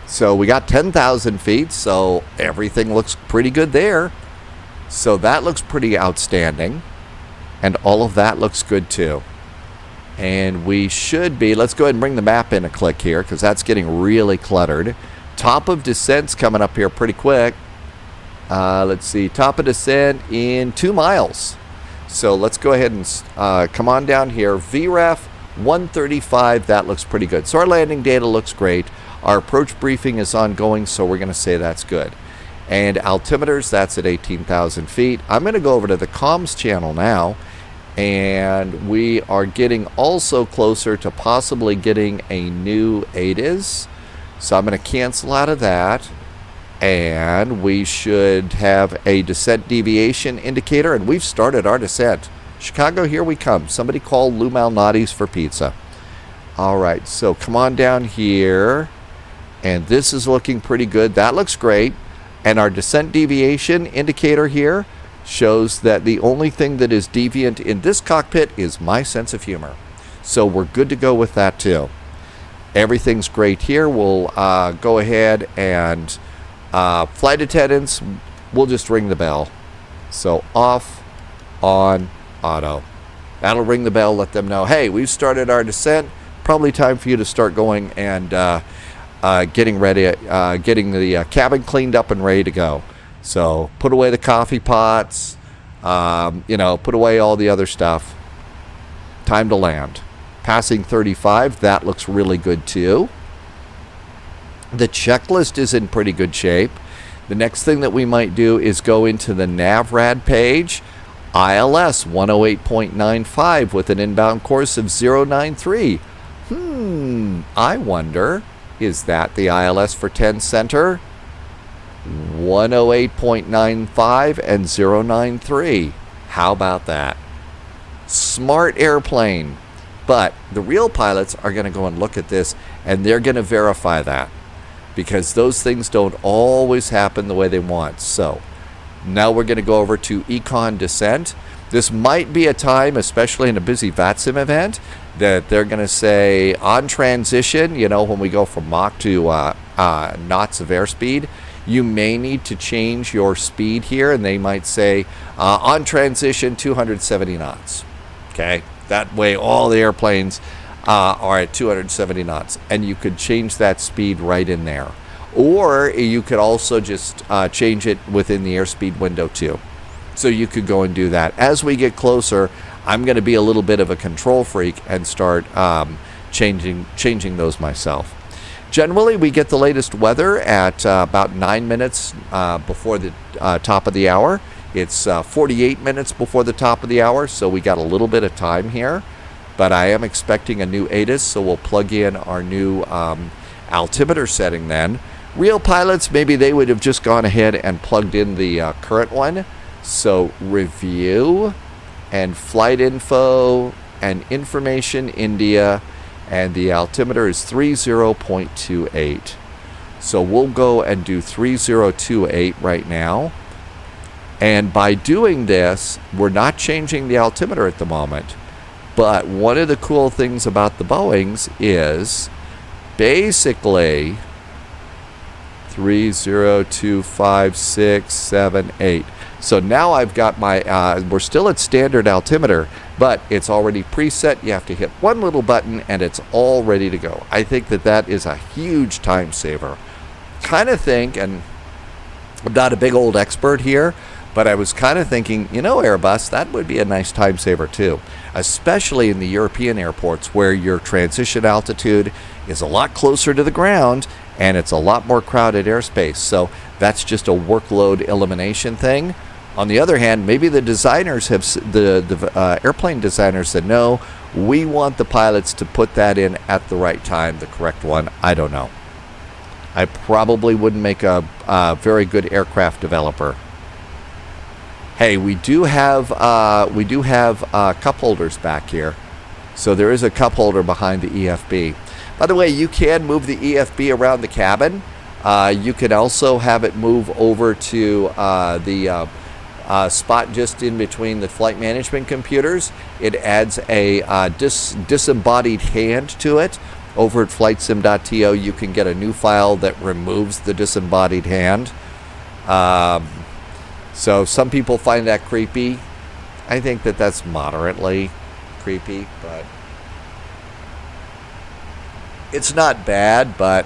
So we got 10,000 feet, so everything looks pretty good there. So that looks pretty outstanding. And all of that looks good too. And we should be, let's go ahead and bring the map in a click here, because that's getting really cluttered. Top of descent's coming up here pretty quick. Let's see, top of descent in 2 miles. So let's go ahead and come on down here. VREF 135, that looks pretty good. So our landing data looks great. Our approach briefing is ongoing, so we're going to say that's good. And altimeters, that's at 18,000 feet. I'm going to go over to the comms channel now, and we are getting also closer to possibly getting a new ADIS. So I'm going to cancel out of that, and we should have a descent deviation indicator, and we've started our descent. Chicago, here we come. Somebody call Lou Malnati's for pizza. All right, so come on down here, and this is looking pretty good. That looks great. And our descent deviation indicator here shows that the only thing that is deviant in this cockpit is my sense of humor. So we're good to go with that too. Everything's great here. We'll go ahead and flight attendants, we'll just ring the bell. So off, on, auto. That'll ring the bell, let them know, hey, we've started our descent. Probably time for you to start going and getting ready, getting the cabin cleaned up and ready to go. So put away the coffee pots, put away all the other stuff. Time to land. Passing 35, that looks really good too. The checklist is in pretty good shape. The next thing that we might do is go into the NavRad page. ILS 108.95 with an inbound course of 093. I wonder, is that the ILS for 10 center? 108.95 and 093. How about that? Smart airplane. But the real pilots are going to go and look at this, and they're going to verify that, because those things don't always happen the way they want. So now we're going to go over to Econ Descent. This might be a time, especially in a busy VATSIM event, that they're going to say on transition, when we go from Mach to knots of airspeed, you may need to change your speed here, and they might say on transition 270 knots. Okay, that way all the airplanes are at 270 knots, and you could change that speed right in there. Or you could also just change it within the airspeed window too. So you could go and do that. As we get closer, I'm going to be a little bit of a control freak and start changing those myself. Generally, we get the latest weather at about 9 minutes before the top of the hour. It's 48 minutes before the top of the hour, so we got a little bit of time here. But I am expecting a new ATIS, so we'll plug in our new altimeter setting then. Real pilots, maybe they would have just gone ahead and plugged in the current one. So review and flight info and information India, and the altimeter is 30.28. So we'll go and do 3028 right now. And by doing this, we're not changing the altimeter at the moment. But one of the cool things about the Boeings is basically 302567 So now I've got my, we're still at standard altimeter, but it's already preset. You have to hit one little button and it's all ready to go. I think that that is a huge time saver. Kind of think, and I'm not a big old expert here, but I was kind of thinking, you know, Airbus, that would be a nice time saver too, especially in the European airports where your transition altitude is a lot closer to the ground and it's a lot more crowded airspace. So that's just a workload elimination thing. On the other hand, maybe the designers have, the airplane designers said, no, we want the pilots to put that in at the right time, the correct one. I don't know. I probably wouldn't make a very good aircraft developer. Hey, we do have cup holders back here. So there is a cup holder behind the EFB. By the way, you can move the EFB around the cabin. You can also have it move over to the spot just in between the flight management computers. It adds a disembodied hand to it. Over at flightsim.to, you can get a new file that removes the disembodied hand. So some people find that creepy. I think that that's moderately creepy, but it's not bad. But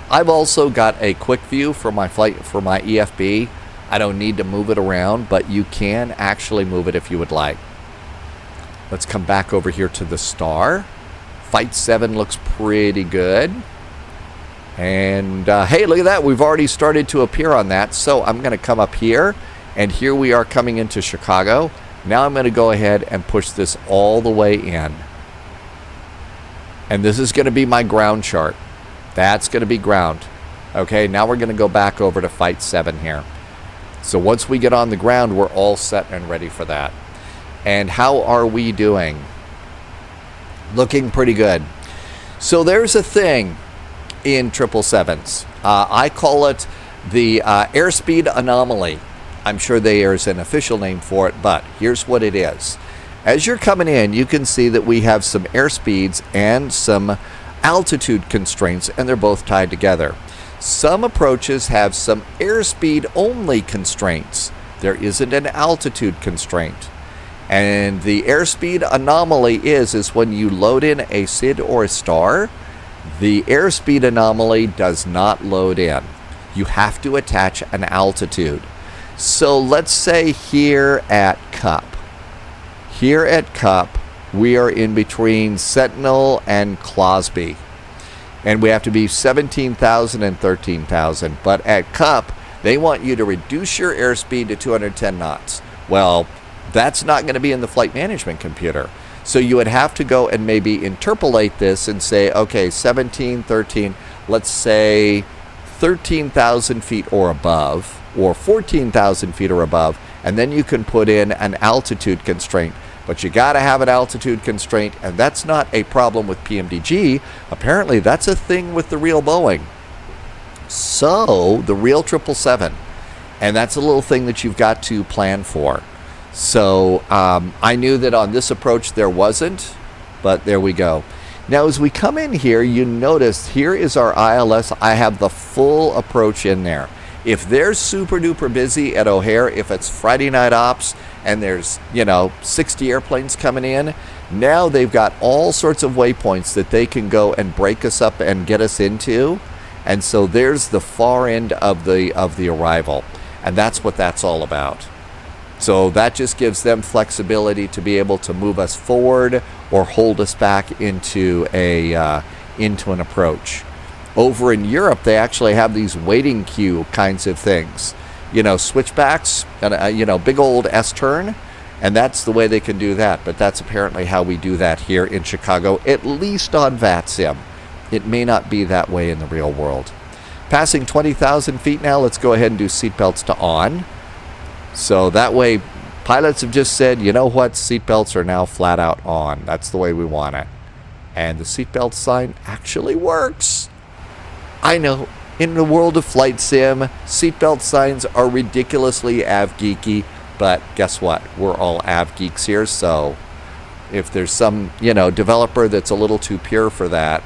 I've also got a quick view for my EFB. I don't need to move it around, but you can actually move it if you would like. Let's come back over here to the star. Flight 7 looks pretty good. And hey, look at that. We've already started to appear on that. So I'm going to come up here. And here we are coming into Chicago. Now I'm going to go ahead and push this all the way in. And this is going to be my ground chart. That's going to be ground. Okay, now we're going to go back over to Flight 7 here. So once we get on the ground, we're all set and ready for that. And how are we doing? Looking pretty good. So there's a thing in 777s. I call it the airspeed anomaly. I'm sure there's an official name for it, but here's what it is. As you're coming in, you can see that we have some airspeeds and some altitude constraints, and they're both tied together. Some approaches have some airspeed only constraints. There isn't an altitude constraint. And the airspeed anomaly is when you load in a SID or a star, the airspeed anomaly does not load in. You have to attach an altitude. So let's say here at Cup. Here at Cup, we are in between Sentinel and Closby. And we have to be 17,000 and 13,000. But at Cup, they want you to reduce your airspeed to 210 knots. Well, that's not going to be in the flight management computer. So you would have to go and maybe interpolate this and say, okay, 17, 13, let's say 13,000 feet or above, or 14,000 feet or above, and then you can put in an altitude constraint. But you got to have an altitude constraint, and that's not a problem with PMDG. Apparently, that's a thing with the real Boeing. So, the real 777, and that's a little thing that you've got to plan for. So, I knew that on this approach there wasn't, but there we go. Now, as we come in here, you notice here is our ILS. I have the full approach in there. If they're super duper busy at O'Hare, if it's Friday night ops and there's, 60 airplanes coming in, now they've got all sorts of waypoints that they can go and break us up and get us into. And so there's the far end of the arrival. And that's what that's all about. So that just gives them flexibility to be able to move us forward or hold us back into an approach. Over in Europe, they actually have these waiting queue kinds of things. switchbacks and big old S-turn, and that's the way they can do that. But that's apparently how we do that here in Chicago, at least on VATSIM. It may not be that way in the real world. Passing 20,000 feet now, let's go ahead and do seatbelts to on. So that way, pilots have just said, you know what, seatbelts are now flat out on. That's the way we want it. And the seatbelt sign actually works. I know, in the world of flight sim, seatbelt signs are ridiculously av-geeky, but guess what? We're all av-geeks here, so if there's some, developer that's a little too pure for that,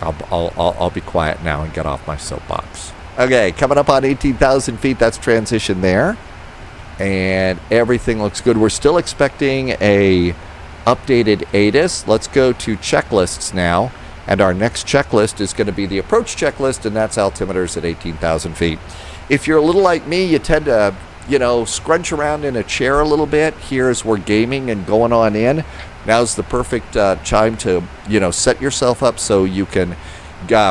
I'll be quiet now and get off my soapbox. Okay, coming up on 18,000 feet, that's transition there. And everything looks good. We're still expecting a updated ATIS. Let's go to checklists now. And our next checklist is going to be the approach checklist, and that's altimeters at 18,000 feet. If you're a little like me, you tend to, scrunch around in a chair a little bit here as we're gaming and going on in. Now's the perfect time to, set yourself up so you can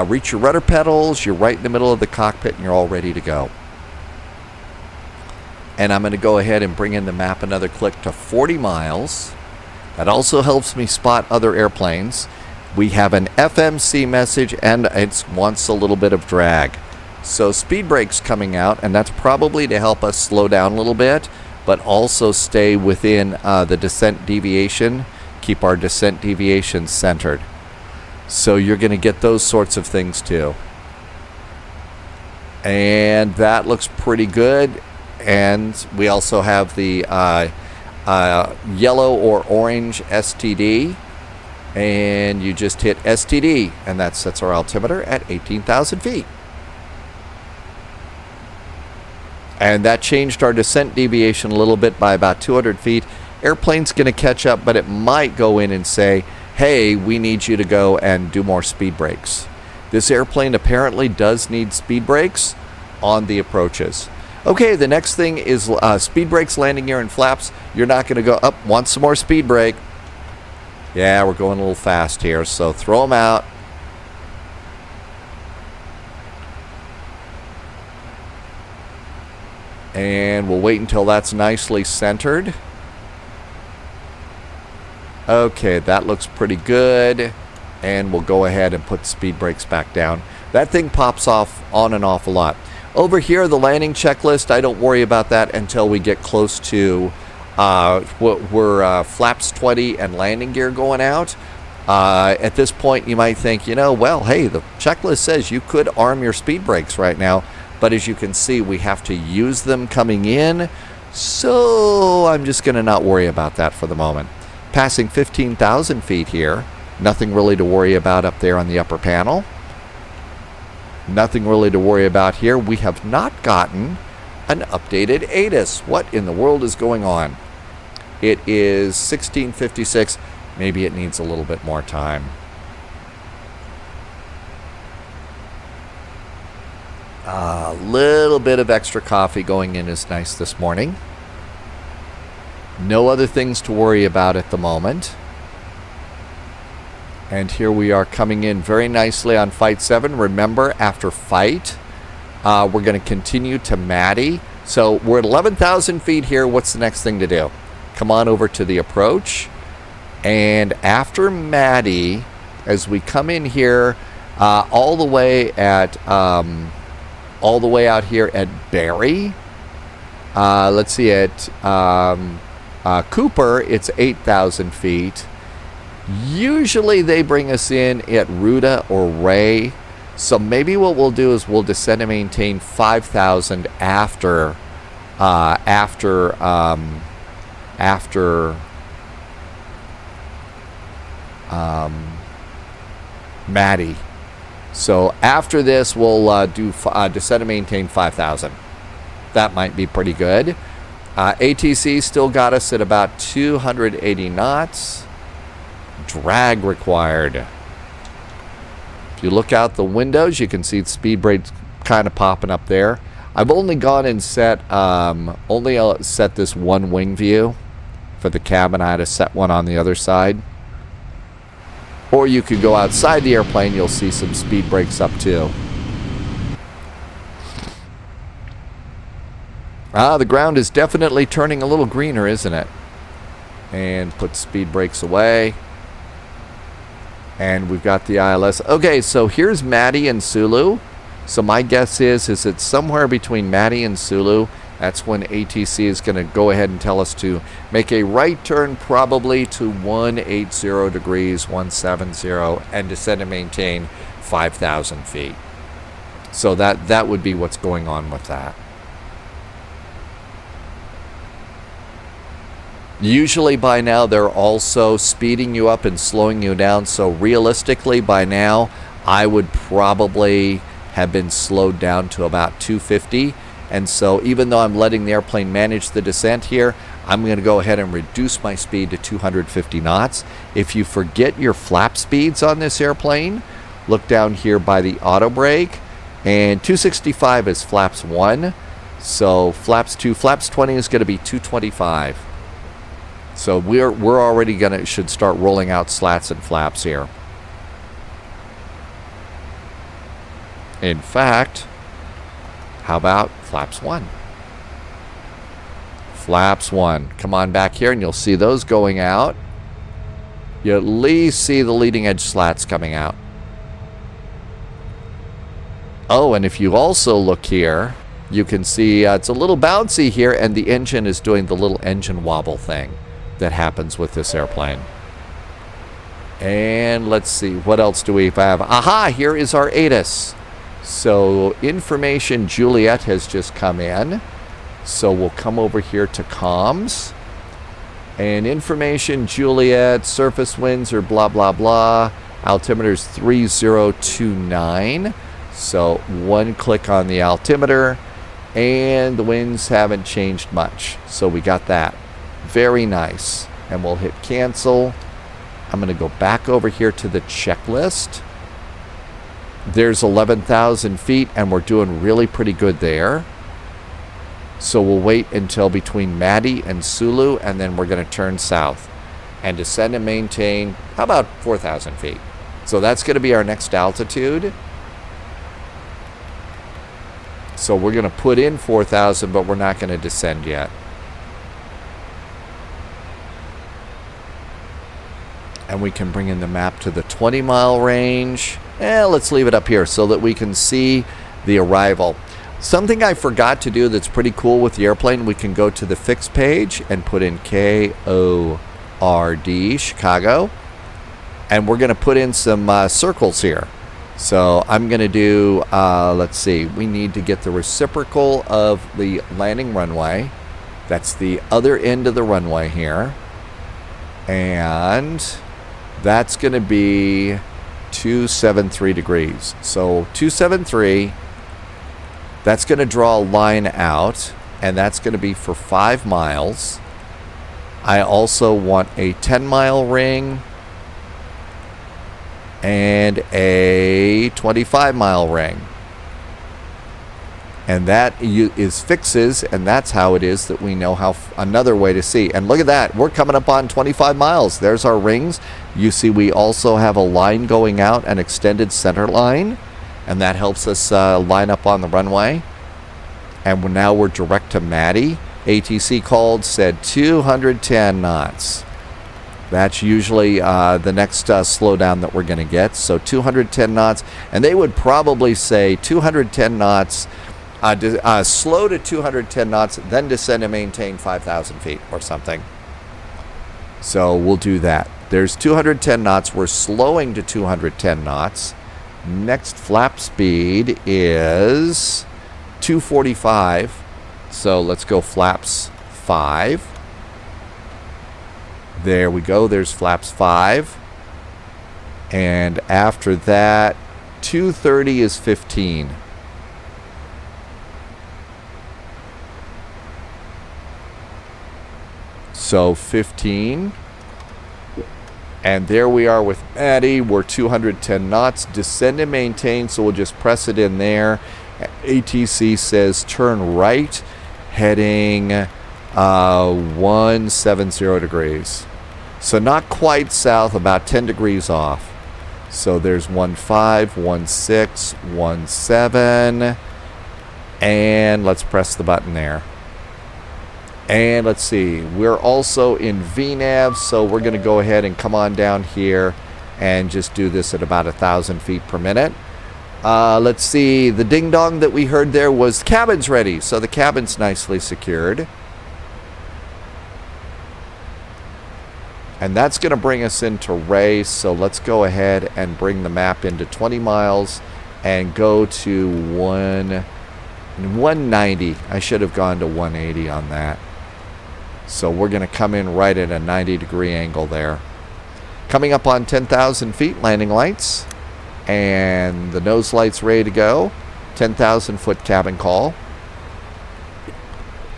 reach your rudder pedals. You're right in the middle of the cockpit and you're all ready to go. And I'm going to go ahead and bring in the map another click to 40 miles. That also helps me spot other airplanes. We have an FMC message and it wants a little bit of drag. So speed brakes coming out, and that's probably to help us slow down a little bit, but also stay within the descent deviation, keep our descent deviation centered. So you're going to get those sorts of things too. And that looks pretty good. And we also have the yellow or orange STD. And you just hit STD, and that sets our altimeter at 18,000 feet. And that changed our descent deviation a little bit by about 200 feet. Airplane's going to catch up, but it might go in and say, hey, we need you to go and do more speed brakes. This airplane apparently does need speed brakes on the approaches. Okay, the next thing is speed brakes, landing gear, and flaps. You're not going to go up, want some more speed brake. Yeah, we're going a little fast here, so throw them out. And we'll wait until that's nicely centered. Okay, that looks pretty good. And we'll go ahead and put speed brakes back down. That thing pops off on and off a lot. Over here, the landing checklist, I don't worry about that until we get close to flaps 20 and landing gear going out. At this point, you might think, well, hey, the checklist says you could arm your speed brakes right now. But as you can see, we have to use them coming in. So I'm just going to not worry about that for the moment. Passing 15,000 feet here. Nothing really to worry about up there on the upper panel. Nothing really to worry about here. We have not gotten an updated ATIS. What in the world is going on? It is 1656. Maybe it needs a little bit more time. A little bit of extra coffee going in is nice this morning. No other things to worry about at the moment. And here we are coming in very nicely on Fight 7. Remember, after Fight, we're going to continue to Maddie. So we're at 11,000 feet here. What's the next thing to do? Come on over to the approach. And after Maddie, as we come in here, all the way out here at Barry. Let's see, at Cooper, it's 8,000 feet. Usually they bring us in at Ruta or Ray. So maybe what we'll do is we'll descend and maintain 5,000 after Maddie. So after this, we'll do descend and maintain 5,000. That might be pretty good. ATC still got us at about 280 knots. Drag required. If you look out the windows, you can see the speed brakes kind of popping up there. I've only gone and set set this one wing view for the cabin. I had to set one on the other side. Or you could go outside the airplane. You'll see some speed brakes up too. The ground is definitely turning a little greener, isn't it? And put speed brakes away. And we've got the ILS. Okay, so here's Maddie and Sulu. So my guess is it's somewhere between Maddie and Sulu. That's when ATC is going to go ahead and tell us to make a right turn, probably to 180 degrees, 170, and descend and maintain 5,000 feet. So that would be what's going on with that. Usually by now they're also speeding you up and slowing you down. So realistically by now I would probably have been slowed down to about 250. And so even though I'm letting the airplane manage the descent here, I'm going to go ahead and reduce my speed to 250 knots. If you forget your flap speeds on this airplane, look down here by the auto brake, and 265 is flaps 1. So flaps 2, flaps 20 is going to be 225. So we're already should start rolling out slats and flaps here. In fact, how about flaps 1? Flaps 1. Come on back here and you'll see those going out. You at least see the leading edge slats coming out. Oh, and if you also look here, you can see it's a little bouncy here, and the engine is doing the little engine wobble thing that happens with this airplane. And let's see, what else do we have? Aha, here is our ATIS. So information Juliet has just come in. So we'll come over here to comms. And information Juliet, surface winds are blah, blah, blah. Altimeter is 3029. So one click on the altimeter. And the winds haven't changed much. So we got that. Very nice. And we'll hit cancel. I'm going to go back over here to the checklist. There's 11,000 feet, and we're doing really pretty good there. So we'll wait until between Maddie and Sulu, and then we're going to turn south and descend and maintain, how about 4,000 feet? So that's going to be our next altitude. So we're going to put in 4,000, but we're not going to descend yet. And we can bring in the map to the 20-mile range. Let's leave it up here so that we can see the arrival. Something I forgot to do that's pretty cool with the airplane, we can go to the fix page and put in KORD, Chicago. And we're going to put in some circles here. So I'm going to do, let's see, we need to get the reciprocal of the landing runway. That's the other end of the runway here. And that's going to be 273 degrees. So 273, that's going to draw a line out, and that's going to be for 5 miles. I also want a 10-mile ring and a 25-mile ring. And that is fixes, and that's how it is that we know how another way to see. And look at that, we're coming up on 25 miles. There's our rings. You see we also have a line going out, an extended center line, and that helps us line up on the runway. And now we're direct to Maddie. ATC called, said 210 knots. That's usually the next slowdown that we're going to get. So 210 knots, and they would probably say 210 knots, slow to 210 knots, then descend and maintain 5,000 feet or something. So we'll do that. There's 210 knots. We're slowing to 210 knots. Next flap speed is 245. So let's go flaps 5. There we go. There's flaps 5. And after that, 230 is 15. So 15. And there we are with Maddie. We're 210 knots. Descend and maintain. So we'll just press it in there. ATC says turn right, heading 170 degrees. So not quite south, about 10 degrees off. So there's 15, 16, 17. And let's press the button there. And let's see, we're also in VNAV, so we're going to go ahead and come on down here and just do this at about 1,000 feet per minute. Let's see, the ding dong that we heard there was cabin's ready, so the cabin's nicely secured. And that's going to bring us into race, so let's go ahead and bring the map into 20 miles and go to 190. I should have gone to 180 on that. So we're going to come in right at a 90-degree angle there. Coming up on 10,000 feet, landing lights. And the nose light's ready to go. 10,000-foot cabin call.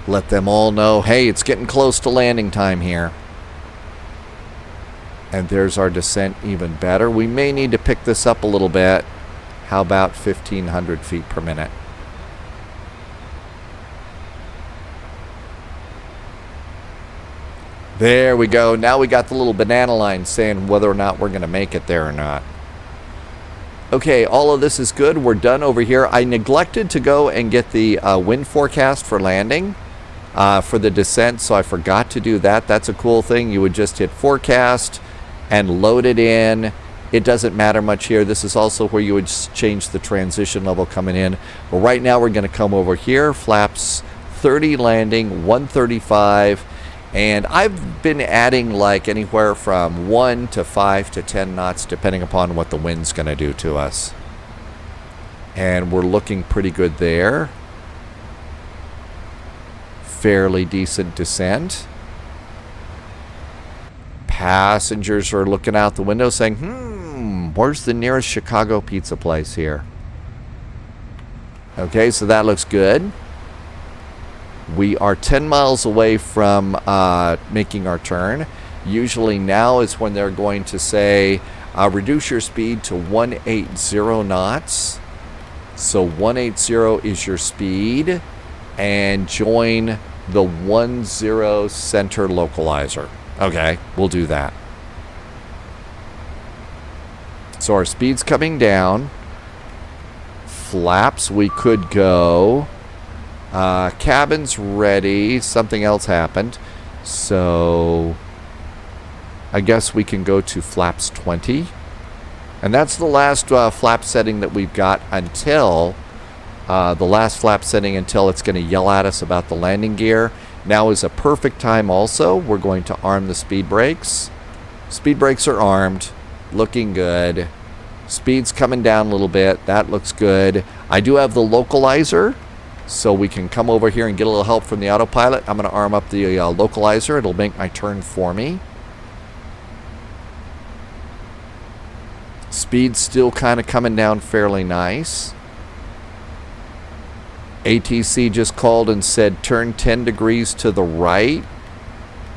Let them all know, hey, it's getting close to landing time here. And there's our descent even better. We may need to pick this up a little bit. How about 1,500 feet per minute? There we go. Now we got the little banana line saying whether or not we're going to make it there or not. Okay, all of this is good. We're done over here. I neglected to go and get the wind forecast for landing for the descent, so I forgot to do that. That's a cool thing. You would just hit forecast and load it in. It doesn't matter much here. This is also where you would change the transition level coming in. But right now we're going to come over here. Flaps 30 landing, 135. And I've been adding like anywhere from 1 to 5 to 10 knots depending upon what the wind's going to do to us. And we're looking pretty good there. Fairly decent descent. Passengers are looking out the window saying, where's the nearest Chicago pizza place here? Okay, so that looks good. We are 10 miles away from making our turn. Usually now is when they're going to say, reduce your speed to 180 knots. So 180 is your speed. And join the 10 center localizer. Okay, we'll do that. So our speed's coming down. Flaps, we could go. Cabin's ready. Something else happened. So I guess we can go to flaps 20. And that's the last flap setting that we've got until the last flap setting until it's going to yell at us about the landing gear. Now is a perfect time also. We're going to arm the speed brakes. Speed brakes are armed. Looking good. Speed's coming down a little bit. That looks good. I do have the localizer, so we can come over here and get a little help from the autopilot. I'm going to arm up the localizer. It'll make my turn for me. Speed's still kind of coming down fairly nice. ATC just called and said turn 10 degrees to the right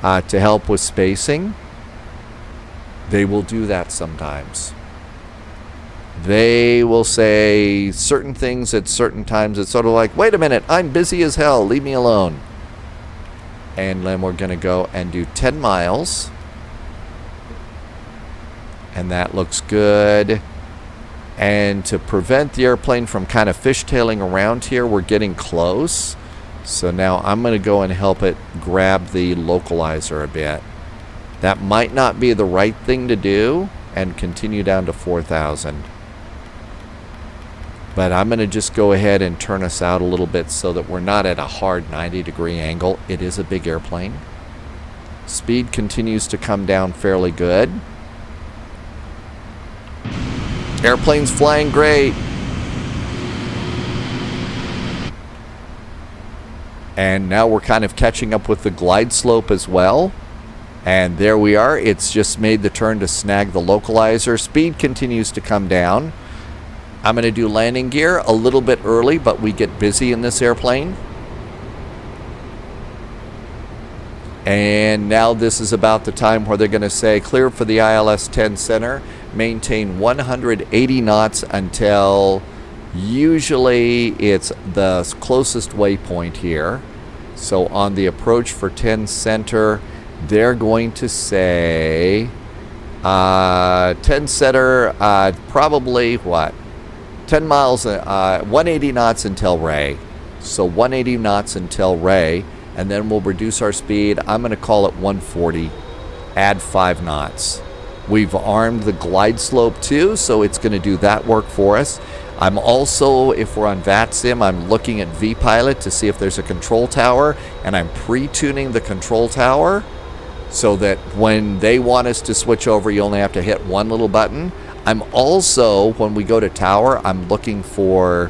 to help with spacing. They will do that sometimes. They will say certain things at certain times. It's sort of like, wait a minute, I'm busy as hell, leave me alone. And then we're going to go and do 10 miles. And that looks good. And to prevent the airplane from kind of fishtailing around here, we're getting close. So now I'm going to go and help it grab the localizer a bit. That might not be the right thing to do, and continue down to 4,000. But I'm going to just go ahead and turn us out a little bit so that we're not at a hard 90-degree angle. It is a big airplane. Speed continues to come down fairly good. Airplane's flying great. And now we're kind of catching up with the glide slope as well. And there we are. It's just made the turn to snag the localizer. Speed continues to come down. I'm going to do landing gear a little bit early, but we get busy in this airplane. And now this is about the time where they're going to say clear for the ILS 10 center. Maintain 180 knots until usually it's the closest waypoint here. So on the approach for 10 center, they're going to say 10 setter, probably what? 10 miles, 180 knots until Ray. So 180 knots until Ray, and then we'll reduce our speed. I'm going to call it 140, add 5 knots. We've armed the glide slope too, so it's going to do that work for us. I'm also, if we're on VATSIM, I'm looking at vPilot to see if there's a control tower, and I'm pre-tuning the control tower so that when they want us to switch over, you only have to hit one little button. I'm also, when we go to tower, I'm looking for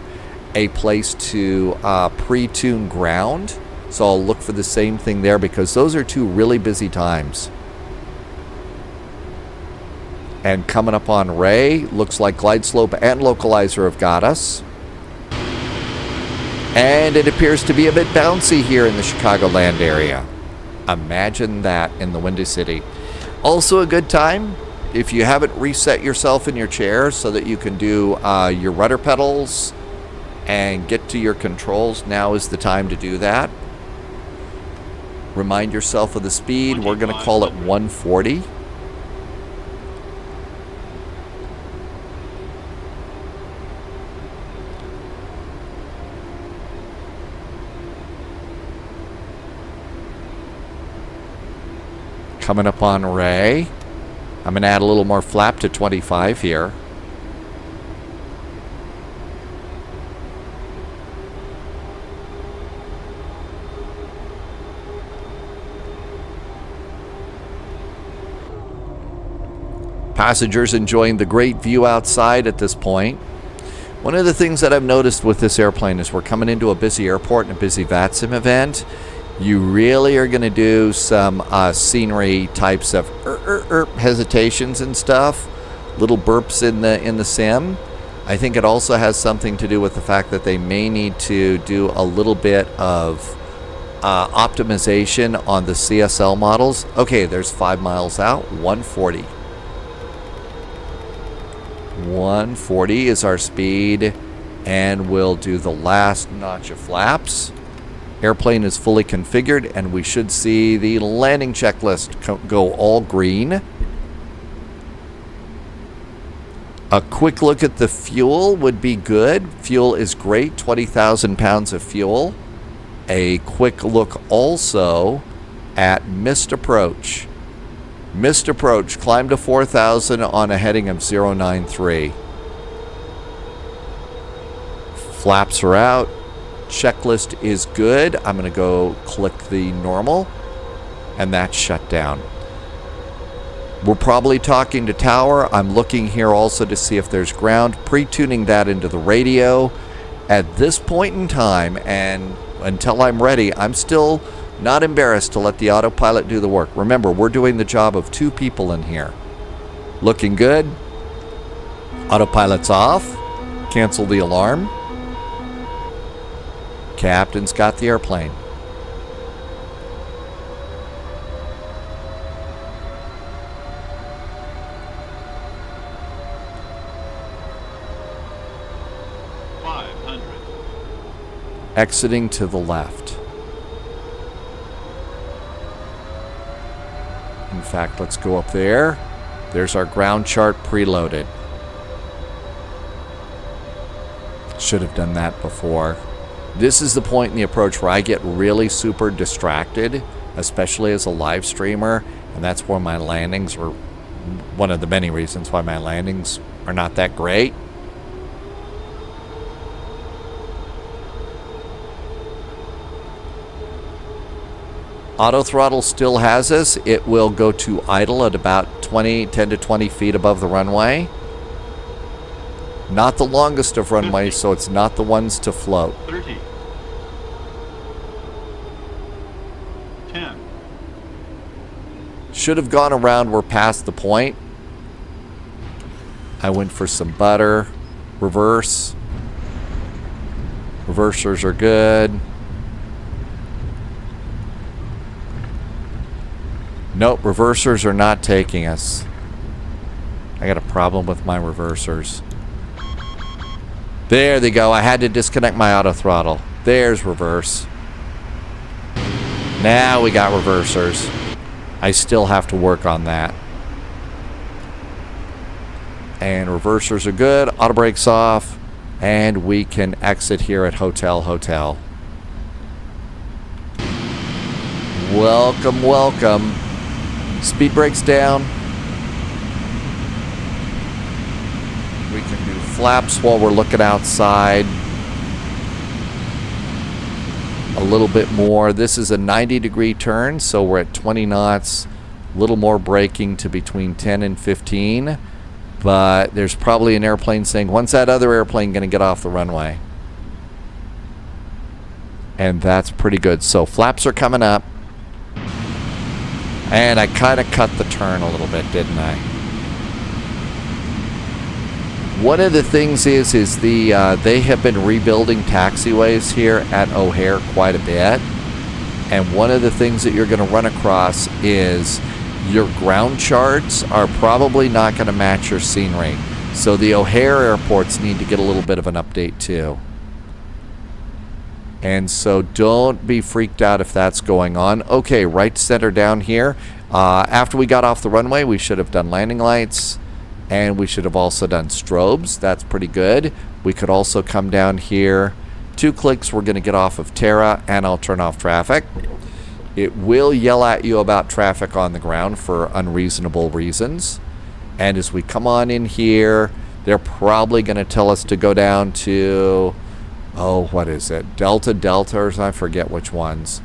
a place to pre-tune ground. So I'll look for the same thing there because those are 2 really busy times. And coming up on Ray, looks like glide slope and localizer have got us. And it appears to be a bit bouncy here in the Chicagoland area. Imagine that in the Windy City. Also a good time, if you haven't reset yourself in your chair so that you can do your rudder pedals and get to your controls, now is the time to do that. Remind yourself of the speed. We're going to call it 140. Coming up on Ray. I'm going to add a little more flap to 25 here. Passengers enjoying the great view outside at this point. One of the things that I've noticed with this airplane is we're coming into a busy airport and a busy VATSIM event. You really are going to do some scenery types of hesitations and stuff, little burps in the sim. I think it also has something to do with the fact that they may need to do a little bit of optimization on the CSL models. Okay, there's 5 miles out, 140. 140 is our speed, and we'll do the last notch of flaps. Airplane is fully configured, and we should see the landing checklist go all green. A quick look at the fuel would be good. Fuel is great, 20,000 pounds of fuel. A quick look also at missed approach. Missed approach, climb to 4,000 on a heading of 093. Flaps are out. Checklist is good. I'm going to go click the normal, and that's shut down. We're probably talking to tower. I'm looking here also to see if there's ground, pre-tuning that into the radio. At this point in time, and until I'm ready, I'm still not embarrassed to let the autopilot do the work. Remember, we're doing the job of 2 people in here. Looking good. Autopilot's off. Cancel the alarm. Captain's got the airplane. Exiting to the left. In fact, let's go up there. There's our ground chart preloaded. Should have done that before. This is the point in the approach where I get really super distracted, especially as a live streamer, and that's where my landings are one of the many reasons why my landings are not that great. Auto throttle still has us. It will go to idle at about 10 to 20 feet above the runway. Not the longest of runways, so it's not the ones to float. 30. 10. Should have gone around. We're past the point. I went for some butter. Reverse. Reversers are good. Nope, reversers are not taking us. I got a problem with my reversers. There they go. I had to disconnect my auto throttle. There's reverse. Now we got reversers. I still have to work on that. And reversers are good. Auto brakes off. And we can exit here at Hotel. Welcome, welcome. Speed brakes down. We can do flaps while we're looking outside. A little bit more. This is a 90-degree turn, so we're at 20 knots. A little more braking to between 10 and 15. But there's probably an airplane saying, when's that other airplane going to get off the runway? And that's pretty good. So flaps are coming up. And I kind of cut the turn a little bit, didn't I? One of the things is they have been rebuilding taxiways here at O'Hare quite a bit. And one of the things that you're going to run across is your ground charts are probably not going to match your scenery. So the O'Hare airports need to get a little bit of an update too. And so don't be freaked out if that's going on. Okay, right center down here. After we got off the runway, we should have done landing lights. And we should have also done strobes. That's pretty good. We could also come down here. 2 clicks, we're going to get off of Terra, and I'll turn off traffic. It will yell at you about traffic on the ground for unreasonable reasons. And as we come on in here, they're probably going to tell us to go down to, oh, what is it? Delta, or I forget which ones.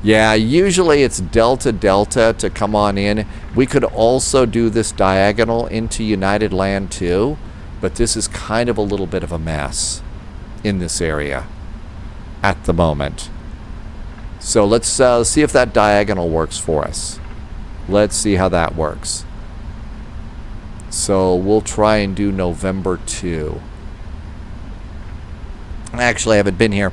Yeah, usually it's Delta to come on in. We could also do this diagonal into United Land too, but this is kind of a little bit of a mess in this area at the moment. So let's see if that diagonal works for us. Let's see how that works. So we'll try and do November 2. Actually, I haven't been here.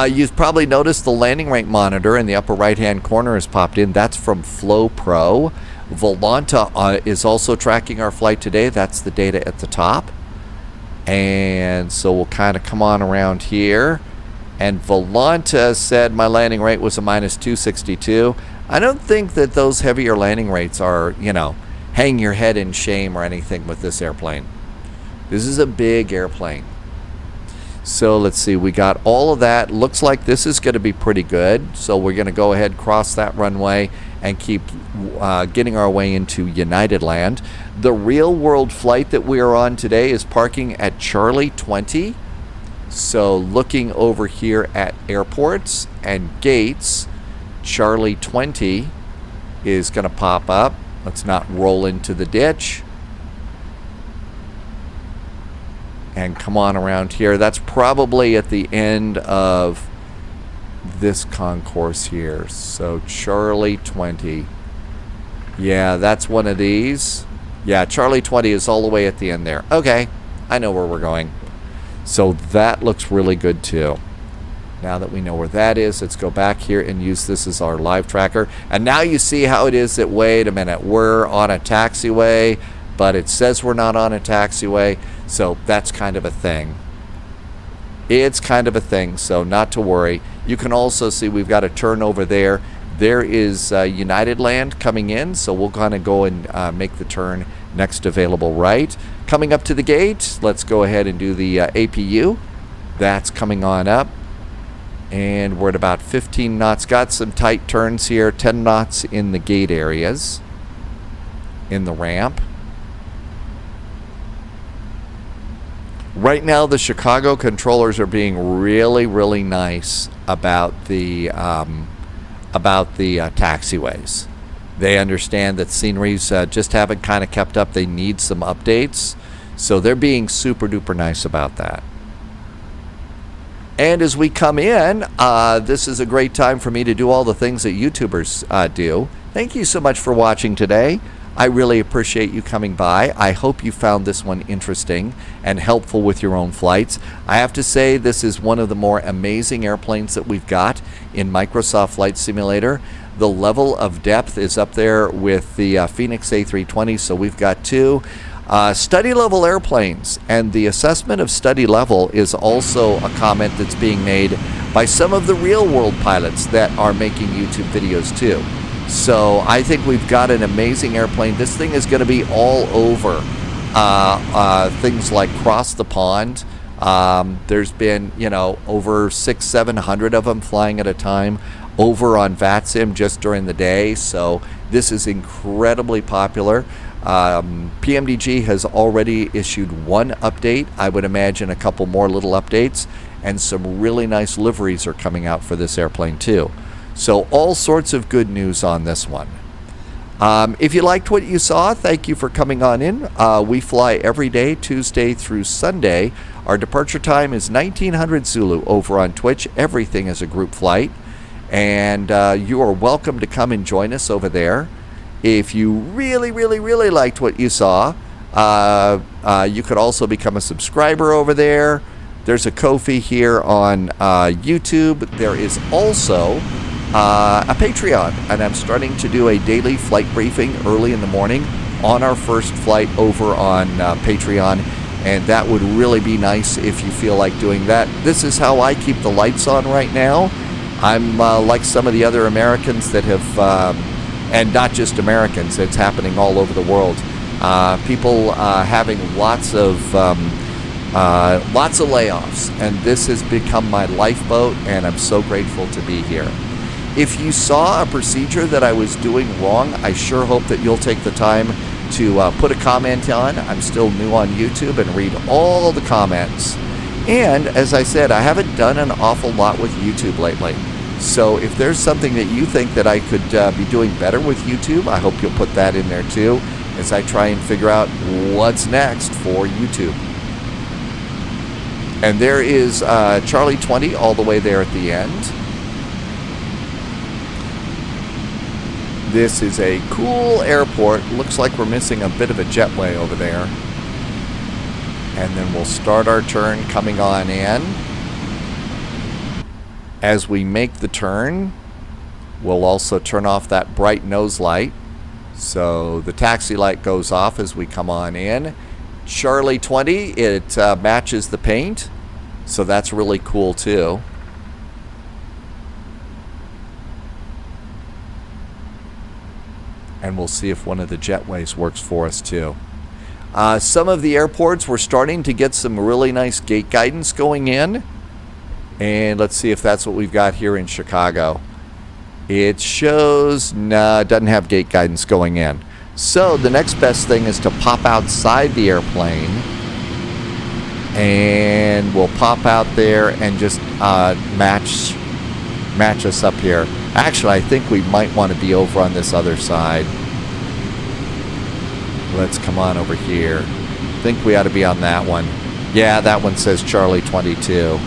You've probably noticed the landing rate monitor in the upper right-hand corner has popped in. That's from Flow Pro. Volanta is also tracking our flight today. That's the data at the top. And so we'll kind of come on around here. And Volanta said my landing rate was a -262. I don't think that those heavier landing rates are, you know, hang your head in shame or anything with this airplane. This is a big airplane. So let's see, we got all of that. Looks like this is going to be pretty good. So we're going to go ahead, cross that runway, and keep getting our way into United Land. The real world flight that we are on today is parking at Charlie 20. So looking over here at airports and gates, Charlie 20 is going to pop up. Let's not roll into the ditch. And come on around here. That's probably at the end of this concourse here. So Charlie 20. Yeah, that's one of these. Yeah, Charlie 20 is all the way at the end there. Okay, I know where we're going. So that looks really good too. Now that we know where that is, let's go back here and use this as our live tracker. And now you see how it is that, wait a minute, we're on a taxiway, but it says we're not on a taxiway. So that's kind of a thing. It's kind of a thing, so not to worry. You can also see we've got a turn over there. There is United Land coming in, so we'll kind of go and make the turn next available right. Coming up to the gate, let's go ahead and do the APU. That's coming on up. And we're at about 15 knots. Got some tight turns here, 10 knots in the gate areas, in the ramp. Right now, the Chicago controllers are being really, really nice about the taxiways. They understand that sceneries just haven't kind of kept up. They need some updates. So they're being super duper nice about that. And as we come in, this is a great time for me to do all the things that YouTubers do. Thank you so much for watching today. I really appreciate you coming by. I hope you found this one interesting and helpful with your own flights. I have to say this is one of the more amazing airplanes that we've got in Microsoft Flight Simulator. The level of depth is up there with the Phoenix A320, so we've got two study level airplanes, and the assessment of study level is also a comment that's being made by some of the real world pilots that are making YouTube videos too. So I think we've got an amazing airplane. This thing is going to be all over things like Cross the Pond. There's been, over 600-700 of them flying at a time over on VATSIM just during the day. So this is incredibly popular. PMDG has already issued one update. I would imagine a couple more little updates, and some really nice liveries are coming out for this airplane too. So all sorts of good news on this one. If you liked what you saw, thank you for coming on in. We fly every day, Tuesday through Sunday. Our departure time is 1900 Zulu over on Twitch. Everything is a group flight. And you are welcome to come and join us over there. If you really, really, really liked what you saw, you could also become a subscriber over there. There's a Ko-fi here on YouTube. There is also a Patreon, and I'm starting to do a daily flight briefing early in the morning on our first flight over on Patreon, and that would really be nice if you feel like doing that. This is how I keep the lights on right now. I'm like some of the other Americans that have, and not just Americans, it's happening all over the world. People having lots of layoffs, and this has become my lifeboat, and I'm so grateful to be here. If you saw a procedure that I was doing wrong, I sure hope that you'll take the time to put a comment on. I'm still new on YouTube and read all the comments. And as I said, I haven't done an awful lot with YouTube lately. So if there's something that you think that I could be doing better with YouTube, I hope you'll put that in there too, as I try and figure out what's next for YouTube. And there is Charlie 20 all the way there at the end. This is a cool airport. Looks like we're missing a bit of a jetway over there. And then we'll start our turn coming on in. As we make the turn, we'll also turn off that bright nose light. So the taxi light goes off as we come on in. Charlie 20, it matches the paint. So that's really cool too. And we'll see if one of the jetways works for us too. Some of the airports, we're starting to get some really nice gate guidance going in. And let's see if that's what we've got here in Chicago. It shows, no, it doesn't have gate guidance going in. So the next best thing is to pop outside the airplane. And we'll pop out there and just match us up here. Actually, I think we might want to be over on this other side. Let's come on over here. I think we ought to be on that one. Yeah, that one says Charlie 22.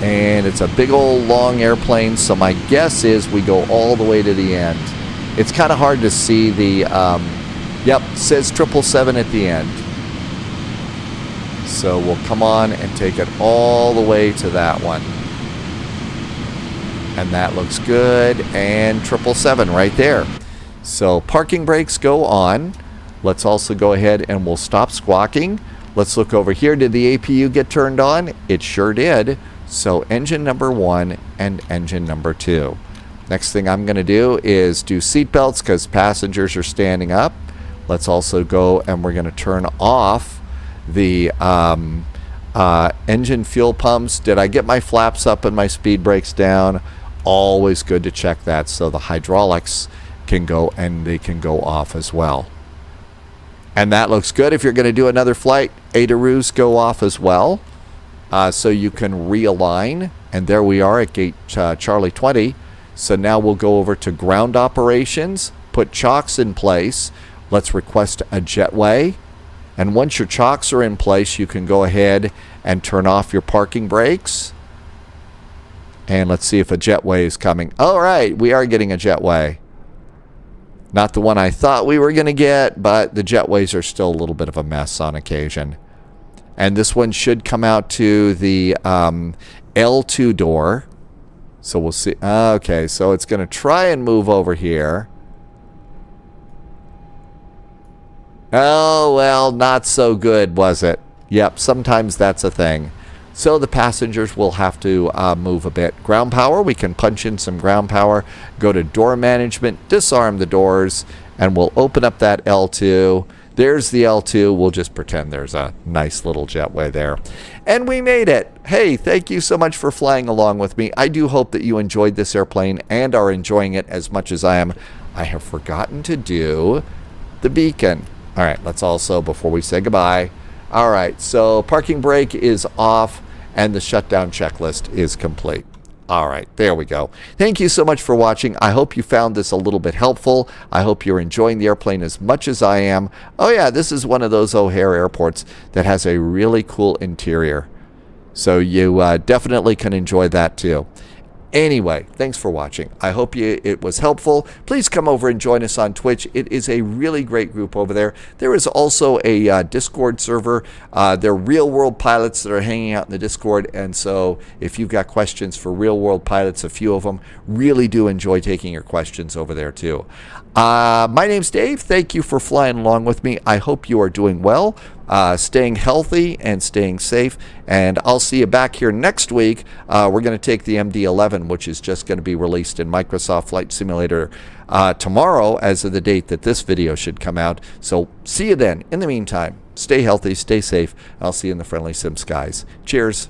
And it's a big old long airplane, so my guess is we go all the way to the end. It's kind of hard to see the, yep, says 777 at the end. So we'll come on and take it all the way to that one. And that looks good, and 777 right there. So parking brakes go on. Let's also go ahead and we'll stop squawking. Let's look over here. Did the APU get turned on? It sure did. So engine number 1 and engine number 2. Next thing I'm going to do is do seat belts because passengers are standing up. Let's also go and we're going to turn off the engine fuel pumps. Did I get my flaps up and my speed brakes down? Always good to check that, so the hydraulics can go and they can go off as well. And that looks good. If you're going to do another flight, ADARUs go off as well, so you can realign. And there we are at gate Charlie 20. So now we'll go over to ground operations, put chocks in place. Let's request a jetway. And once your chocks are in place, you can go ahead and turn off your parking brakes. And let's see if a jetway is coming. All right, we are getting a jetway. Not the one I thought we were going to get, but the jetways are still a little bit of a mess on occasion. And this one should come out to the L2 door. So we'll see. Okay, so it's going to try and move over here. Oh, well, not so good, was it? Yep, sometimes that's a thing. So the passengers will have to move a bit. Ground power, we can punch in some ground power, go to door management, disarm the doors, and we'll open up that L2. There's the L2. We'll just pretend there's a nice little jetway there. And we made it. Hey, thank you so much for flying along with me. I do hope that you enjoyed this airplane and are enjoying it as much as I am. I have forgotten to do the beacon. All right, let's also, before we say goodbye. All right, so parking brake is off and the shutdown checklist is complete. All right, there we go. Thank you so much for watching. I hope you found this a little bit helpful. I hope you're enjoying the airplane as much as I am. Oh yeah, this is one of those O'Hare airports that has a really cool interior. So you definitely can enjoy that too. Anyway, thanks for watching. I hope it was helpful. Please come over and join us on Twitch. It is a really great group over there. There is also a Discord server. They're real-world pilots that are hanging out in the Discord, and so if you've got questions for real-world pilots, a few of them, really do enjoy taking your questions over there too. My name's Dave. Thank you for flying along with me. I hope you are doing well, staying healthy and staying safe, and I'll see you back here next week. We're going to take the MD-11, which is just going to be released in Microsoft Flight Simulator tomorrow as of the date that this video should come out. So see you then. In the meantime, stay healthy, stay safe. I'll see you in the friendly sim skies. Cheers.